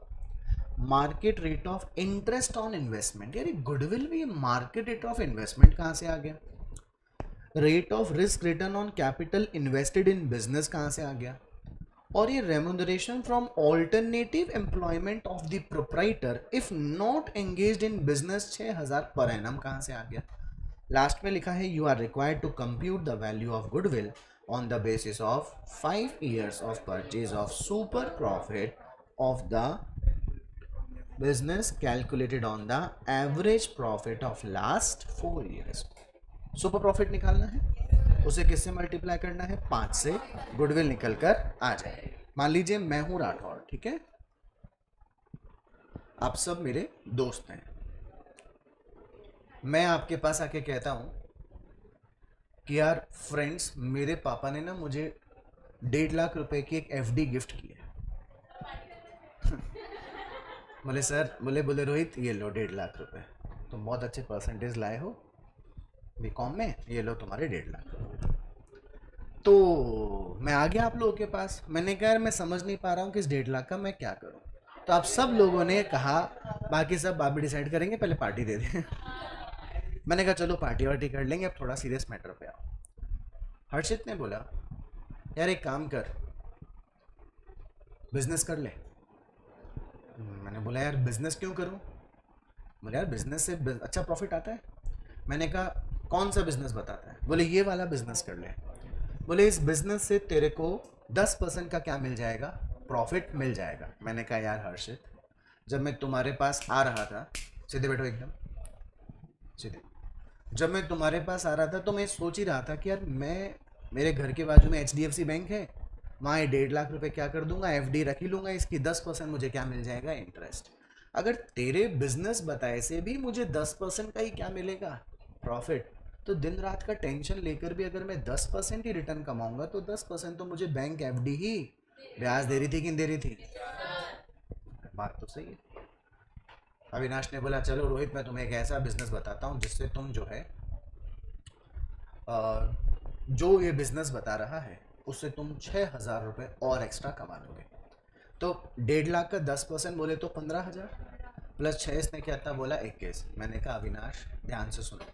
Market rate of interest on investment, यार गुडविल में ये मार्केट रेट ऑफ इन्वेस्टमेंट कहाँ से आ गया? Rate of risk return on capital invested in business कहाँ से आ गया? और ये remuneration from alternative employment of the proprietor if not engaged in business 6,000 per annum कहाँ से आ गया? लास्ट में लिखा है you are required to compute the value of goodwill on the basis of 5 years of purchase of super profit of the business calculated on the average profit of last 4 years। Super profit निकालना है, उसे किससे multiply करना है? 5 से। Goodwill निकल कर आ जाए। मान लीजिए मैं हूं राठौर, ठीक है, आप सब मेरे दोस्त हैं। मैं आपके पास आके कहता हूं कि यार फ्रेंड्स, मेरे पापा ने ना मुझे 1.5 लाख रुपए की एक एफडी गिफ्ट की है। बोले सर, बोले रोहित, ये लो 1.5 लाख रुपए, तुम बहुत अच्छे परसेंटेज लाए हो बीकॉम में, ये लो तुम्हारे 1.5 लाख रुपए। तो मैं आ गया आप लोगों के पास, मैंने कहा यार मैं समझ नहीं पा रहा हूँ कि इस 1.5 लाख का मैं क्या करूँ। तो आप सब लोगों ने कहा बाकी सब बाबी डिसाइड करेंगे, पहले पार्टी दे दें। मैंने कहा चलो पार्टी वार्टी कर लेंगे, अब थोड़ा सीरियस मैटर पे आओ। हर्षित ने बोला यार एक काम कर, बिजनेस कर ले। मैंने बोला यार बिजनेस क्यों करूं? बोले यार बिजनेस से अच्छा प्रॉफिट आता है। मैंने कहा कौन सा बिजनेस बताता है? बोले ये वाला बिजनेस कर ले। बोले इस बिजनेस से तेरे को 10% का क्या मिल जाएगा? प्रॉफिट मिल जाएगा। मैंने कहा यार हर्षित, जब मैं तुम्हारे पास आ रहा था, सीधे बैठो एकदम सीधे, जब मैं तुम्हारे पास आ रहा था तो मैं सोच ही रहा था कि यार मैं, मेरे घर के बाजू में HDFC बैंक है, वहाँ 1.5 लाख रुपए क्या कर दूंगा, FD रख ही लूँगा, इसकी 10% मुझे क्या मिल जाएगा? इंटरेस्ट। अगर तेरे बिजनेस बताए से भी मुझे 10% का ही क्या मिलेगा? प्रॉफिट। तो दिन रात का टेंशन लेकर भी अगर मैं 10% ही रिटर्न कमाऊंगा तो 10% तो मुझे बैंक FD ही ब्याज दे रही थी कि नहीं दे रही थी? बात तो सही है। अविनाश ने बोला चलो रोहित, मैं तुम्हें एक ऐसा बिजनेस बताता हूँ जिससे तुम जो है जो ये बिजनेस बता रहा है उससे तुम 6,000 रुपये और एक्स्ट्रा कमा लोगे। तो 1.5 लाख का 10% बोले तो 15,000 प्लस 6, इसने क्या था बोला 21। मैंने कहा अविनाश ध्यान से सुनो,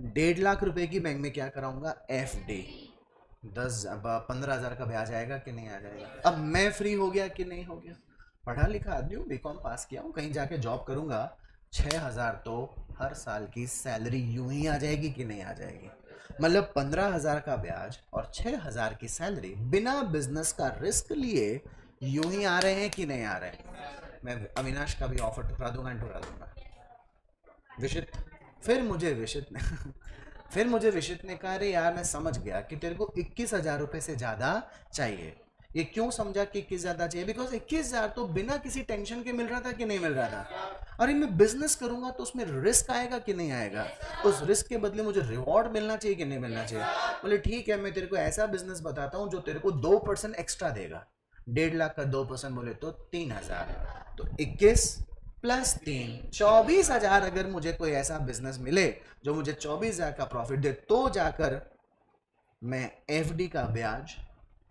1.5 लाख रुपए की बैंक में क्या कराऊंगा? FD। 15,000 का ब्याज आएगा कि नहीं आ जाएगा? अब मैं फ्री हो गया कि नहीं हो गया? पढ़ा लिखा आदमी हूँ, बीकॉम पास किया हूँ, कहीं जाके जॉब करूंगा, 6,000 तो हर साल की सैलरी यूं ही आ जाएगी कि नहीं आ जाएगी? मतलब 15,000 का ब्याज और 6,000 की सैलरी बिना बिजनेस का रिस्क लिए यूं ही आ रहे हैं कि नहीं आ रहे हैं? मैं अविनाश का भी ऑफर ठुकरा दूंगा। विशित, फिर मुझे विशित ने कहा अरे यार मैं समझ गया कि तेरे को 21,000 रुपये से ज़्यादा चाहिए। ये क्यों समझा कि 21 ज़्यादा चाहिए? बिकॉज 21,000 तो बिना किसी टेंशन के मिल रहा था कि नहीं मिल रहा था? अरे मैं बिजनेस करूंगा तो उसमें रिस्क आएगा कि नहीं आएगा? उस रिस्क के बदले मुझे रिवॉर्ड मिलना चाहिए कि नहीं मिलना चाहिए? बोले ठीक है, मैं तेरे को ऐसा बिजनेस बताता हूँ जो तेरे को 2% एक्स्ट्रा देगा। 1.5 लाख का 2% बोले तो 3,000, तो 21 प्लस 3 24,000। अगर मुझे कोई ऐसा बिजनेस मिले जो मुझे 24,000 का प्रॉफिट दे, तो जाकर मैं FD का ब्याज,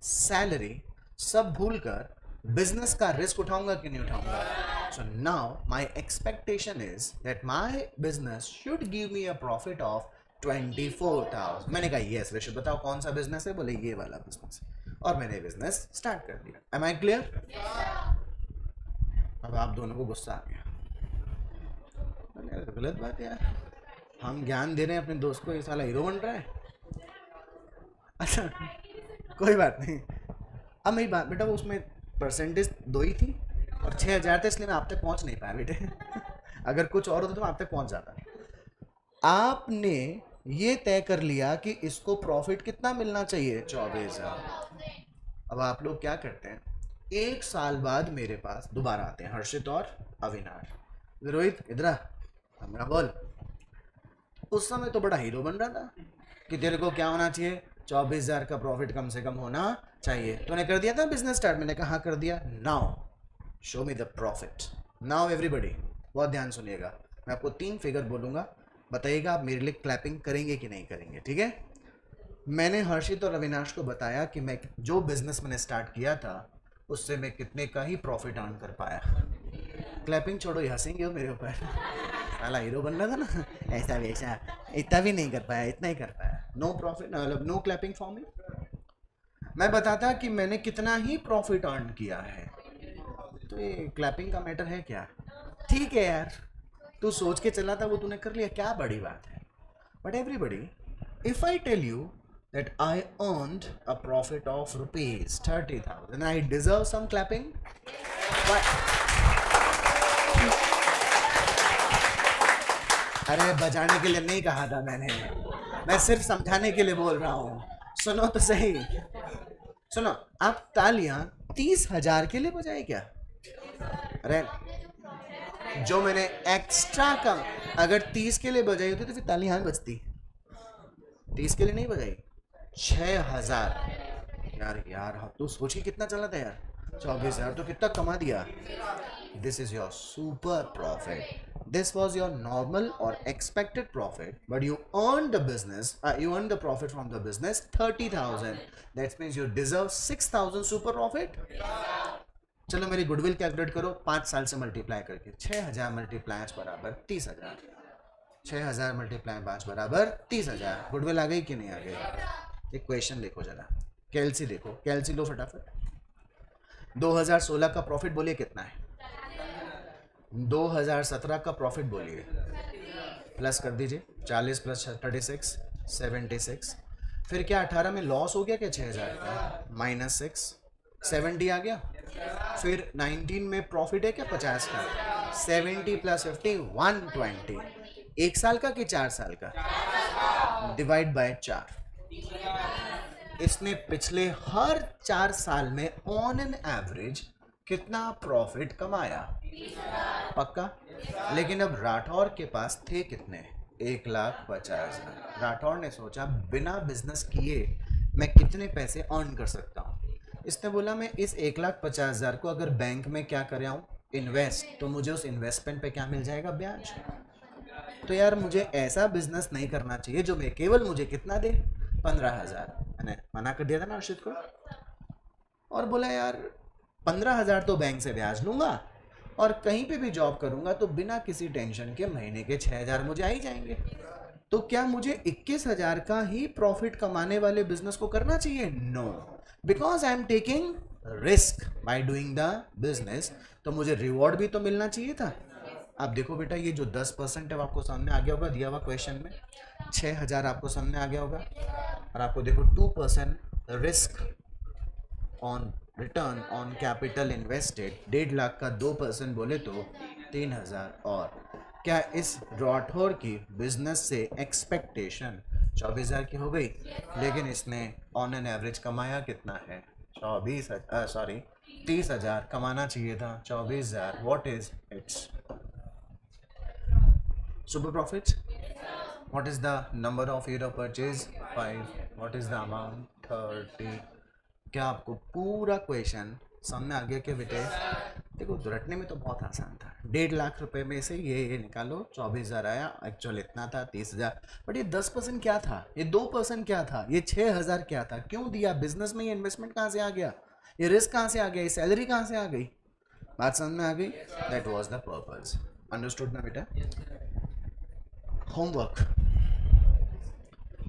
सैलरी सब भूलकर बिजनेस का रिस्क उठाऊंगा कि नहीं उठाऊंगा? So now my expectation is that my business should give me a profit of 24,000। मैंने कहा यस ऋषभ, बताओ कौन सा बिजनेस है? बोले ये वाला बिजनेस, और मैंने बिजनेस स्टार्ट कर दिया। Am I clear? अब आप दोनों को गुस्सा आ गया। गलत बात यार, हम ज्ञान दे रहे हैं अपने दोस्त को, ये साला हीरो बन रहा है। अच्छा कोई बात नहीं। अब मेरी बात बेटा, वो उसमें परसेंटेज 2 ही थी और 6,000 थे, इसलिए मैं आप तक पहुंच नहीं पाया बेटे। अगर कुछ और होता तो मैं आप तक पहुंच जाता। आपने ये तय कर लिया कि इसको प्रॉफिट कितना मिलना चाहिए? 24,000। अब आप लोग क्या करते हैं, 1 साल बाद मेरे पास दोबारा आते हैं हर्षित और अविनाश। रोहित इधर हमरा बोल, उस समय तो बड़ा हीरो बन रहा था कि तेरे को क्या होना चाहिए? 24,000 का प्रॉफिट कम से कम होना चाहिए। तूने कर दिया था बिजनेस स्टार्ट? मैंने कहा हाँ कर दिया। Now show me the profit. Now everybody बहुत ध्यान सुनिएगा, मैं आपको 3 फिगर बोलूंगा, बताइएगा आप मेरे लिए क्लैपिंग करेंगे कि नहीं करेंगे, ठीक है? मैंने हर्षित और अविनाश को बताया कि मैं जो बिजनेस मैंने स्टार्ट किया था उससे मैं कितने का ही प्रॉफिट अर्न कर पाया। क्लैपिंग छोड़ो, ये हंसेंगे हो मेरे ऊपर। साला हीरो बन रहा था ना, ऐसा वैसा, इतना भी नहीं कर पाया, इतना ही कर पाया। नो प्रॉफिट, मतलब नो क्लैपिंग फॉर मी। मैं बताता कि मैंने कितना ही प्रॉफिट अर्न किया है, तो ये क्लैपिंग का मैटर है क्या? ठीक है यार, तू सोच के चला था वो तूने कर लिया, क्या बड़ी बात है? But everybody, if I tell you that I earned a profit of rupees 30,000, I deserve some clapping. But अरे बजाने के लिए नहीं कहा था मैंने, मैं सिर्फ समझाने के लिए बोल रहा हूँ। सुनो तो सही, सुनो। आप तालियां 30,000 के लिए बजाए क्या? अरे जो मैंने एक्स्ट्रा कम, अगर 30 के लिए बजाई होती तो फिर तालियां बजती। 30 के लिए नहीं बजाई, 6,000। यार यार तू सोचिए कितना चला था यार, 24,000 तो कितना कमा दिया। This is your super profit. This was your normal or expected profit, but you earned the business, you earned the profit from the business 30,000. That means you deserve 6,000 super profit. चलो मेरी गुडविल कैलकुलेट करो 5 साल से multiply करके। 6,000 multiply 5 बराबर 30,000। 6,000 multiply 5 बराबर 30,000। Goodwill आ गई कि नहीं आ गई? एक क्वेश्चन देखो जरा, कैलसी देखो, कैलसी लो फटाफट। 2016 का प्रॉफिट बोलिए कितना है? 2017 का प्रॉफिट बोलिए, प्लस कर दीजिए। 40 प्लस 36 76। फिर क्या 18 में लॉस हो गया क्या 6,000 का? -6 70 आ गया। फिर 19 में प्रॉफिट है क्या 50 का? 70 प्लस 50 120। 1 साल का कि 4 साल का? Divide by 4। इसने पिछले हर 4 साल में ऑन एन एवरेज कितना प्रॉफिट कमाया? पक्का? लेकिन अब राठौर के पास थे कितने? 1,50,000। राठौर ने सोचा बिना बिजनेस किए मैं कितने पैसे अर्न कर सकता हूँ। इसने बोला मैं इस 1,50,000 को अगर बैंक में क्या कर आऊँ, इन्वेस्ट, तो मुझे उस इन्वेस्टमेंट पे क्या मिल जाएगा? ब्याज। तो यार मुझे ऐसा बिजनेस नहीं करना चाहिए जो मैं केवल मुझे कितना दे? 15,000। मैंने मना कर दिया था ना अर्शित को, और बोला यार 15,000 तो बैंक से ब्याज लूंगा और कहीं पे भी जॉब करूंगा तो बिना किसी टेंशन के महीने के 6,000 मुझे आ ही जाएंगे। तो क्या मुझे 21,000 का ही प्रॉफिट कमाने वाले बिजनेस को करना चाहिए? No, because I am taking risk by doing the business, तो मुझे रिवॉर्ड भी तो मिलना चाहिए था। आप देखो बेटा, ये जो 10% है आपको सामने आ गया होगा दिया हुआ क्वेश्चन में, 6,000 आपको सामने आ गया होगा, और आपको देखो 2% risk on return on capital invested, 1.5 lakh का 2% बोले तो 3,000। और क्या इस राठौर की बिजनेस से एक्सपेक्टेशन 24,000 की हो गई, लेकिन इसने ऑन एन एवरेज कमाया कितना है? 30,000 कमाना चाहिए था, 24,000। What is it's super profit? What is the number of year of purchase? 5। What is the amount? 30। क्या आपको पूरा क्वेश्चन सामने आ गया क्या बेटे? देखो रटने में तो बहुत आसान था, 1.5 लाख रुपए में से ये निकालो, 24,000 आया, एक्चुअल इतना था 30,000। बट ये 10% क्या था? ये 2% क्या था? ये 6,000 क्या था? क्यों दिया? बिजनेस में ये इन्वेस्टमेंट कहाँ से आ गया? ये रिस्क कहाँ से आ गया? ये सैलरी कहाँ से आ गई? बात समझ में आ गई? That was the purpose. Understood ना बेटा? होमवर्क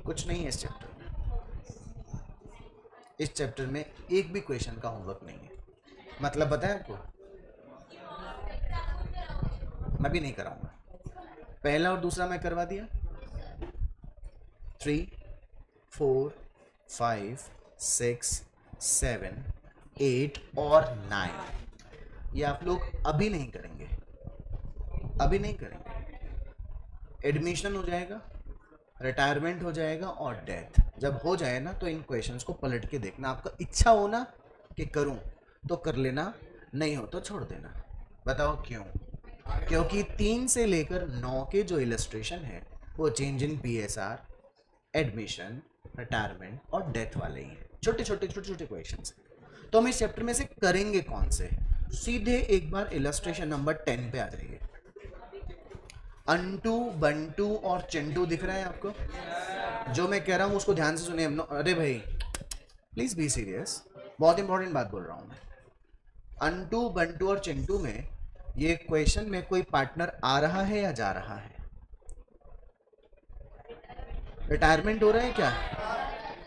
कुछ नहीं है इस चैप्टर में। इस चैप्टर में एक भी क्वेश्चन का होमवर्क नहीं है। मतलब बताया आपको? मैं भी नहीं कराऊंगा। पहला और दूसरा मैं करवा दिया। 3, 4, 5, 6, 7, 8 और 9 ये आप लोग अभी नहीं करेंगे, अभी नहीं करेंगे। एडमिशन हो जाएगा, रिटायरमेंट हो जाएगा और डेथ जब हो जाए ना, तो इन क्वेश्चंस को पलट के देखना। आपका इच्छा हो ना कि करूं तो कर लेना, नहीं हो तो छोड़ देना। बताओ क्यों? क्योंकि 3 से लेकर 9 के जो इलस्ट्रेशन है वो change in PSR, admission, retirement और डेथ वाले ही हैं। छोटे छोटे क्वेश्चंस हैं। तो हम इस चैप्टर में से करेंगे कौन से? सीधे एक बार इलस्ट्रेशन नंबर 10 पे आ जाइए। अंटू, बंटू और चिंटू दिख रहा है आपको? जो मैं कह रहा हूँ उसको ध्यान से सुनिए। अरे भाई प्लीज बी सीरियस, बहुत इंपॉर्टेंट बात बोल रहा हूँ मैं। अंटू, बंटू और चिंटू में ये क्वेश्चन में कोई पार्टनर आ रहा है या जा रहा है? रिटायरमेंट हो रहा है क्या?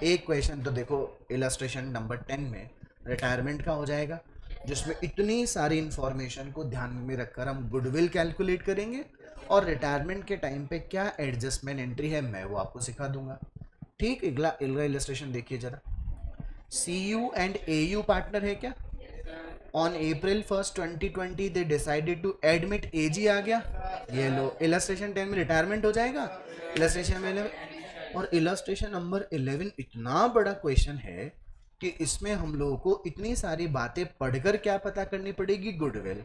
एक क्वेश्चन तो देखो इलस्ट्रेशन नंबर 10 में रिटायरमेंट का हो जाएगा, जिसमें इतनी सारी इंफॉर्मेशन को ध्यान में रखकर हम गुडविल कैलकुलेट करेंगे और रिटायरमेंट के टाइम पे क्या एडजस्टमेंट एंट्री है मैं वो आपको सिखा दूंगा। ठीक, अगला इलस्ट्रेशन देखिए जरा। CU एंड AU पार्टनर है क्या? On April 1st 2020 they decided to admit A G आ गया, ये लो इलस्ट्रेशन 10 में रिटायरमेंट हो जाएगा, इलस्ट्रेशन में 11 और इलस्ट्रेशन नंबर 11 इतना बड़ा क्वेश्चन है कि इसमें हम लोगों को इतनी सारी बातें पढ़कर क्या पता करनी पड़ेगी, गुडविल,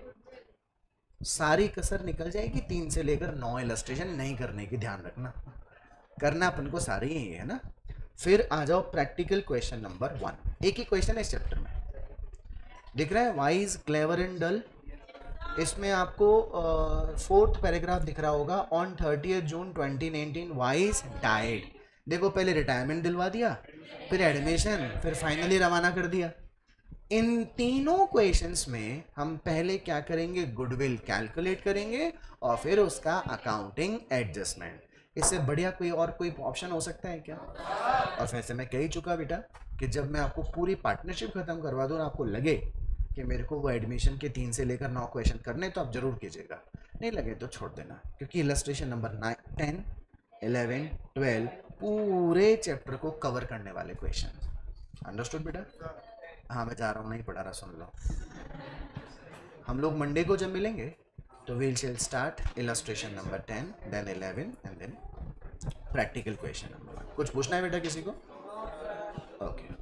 सारी कसर निकल जाएगी। 3 से लेकर 9 इलस्ट्रेशन नहीं करने की, ध्यान रखना, करना अपन को सारे ही है ना। फिर आ जाओ प्रैक्टिकल क्वेश्चन नंबर 1, एक ही क्वेश्चन है इस चैप्टर में, दिख रहा है वाइज क्लेवर एंड डल। इसमें आपको 4th पैराग्राफ दिख रहा होगा, ऑन 30 जून 2019 वाइज डाइड। देखो पहले रिटायरमेंट दिलवा दिया, फिर एडमिशन, फिर फाइनली रवाना कर दिया। इन तीनों क्वेश्चंस में हम पहले क्या करेंगे, गुडविल कैलकुलेट करेंगे और फिर उसका अकाउंटिंग एडजस्टमेंट। इससे बढ़िया कोई ऑप्शन हो सकता है क्या? और वैसे मैं कह ही चुका बेटा कि जब मैं आपको पूरी पार्टनरशिप खत्म करवा दूँ, आपको लगे कि मेरे को वो एडमिशन के 3 से लेकर 9 क्वेश्चन करने, तो आप जरूर कीजिएगा, नहीं लगे तो छोड़ देना, क्योंकि इलस्ट्रेशन नंबर 9, 10, 11, 12 पूरे चैप्टर को कवर करने वाले क्वेश्चन। अंडरस्टूड बेटा? हाँ मैं जा रहा हूँ, नहीं पढ़ा रहा, सुन लो। हम लोग मंडे को जब मिलेंगे तो we shall start illustration number 10, then 11 and then practical question number 1। कुछ पूछना है बेटा किसी को? ओके।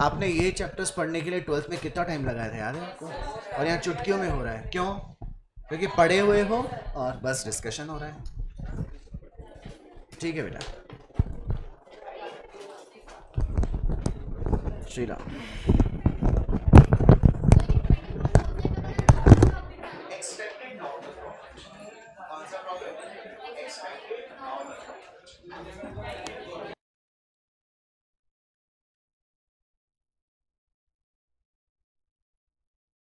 आपने ये चैप्टर्स पढ़ने के लिए 12th में कितना टाइम लगाया था, याद है आपको? और यहाँ चुटकियों में हो रहा है, क्यों? क्योंकि पढ़े हुए हो और बस डिस्कशन हो रहा है। ठीक है बेटा, Shri Ram. Expected normal profit. कौन सा प्रॉफिट? Expected normal profit.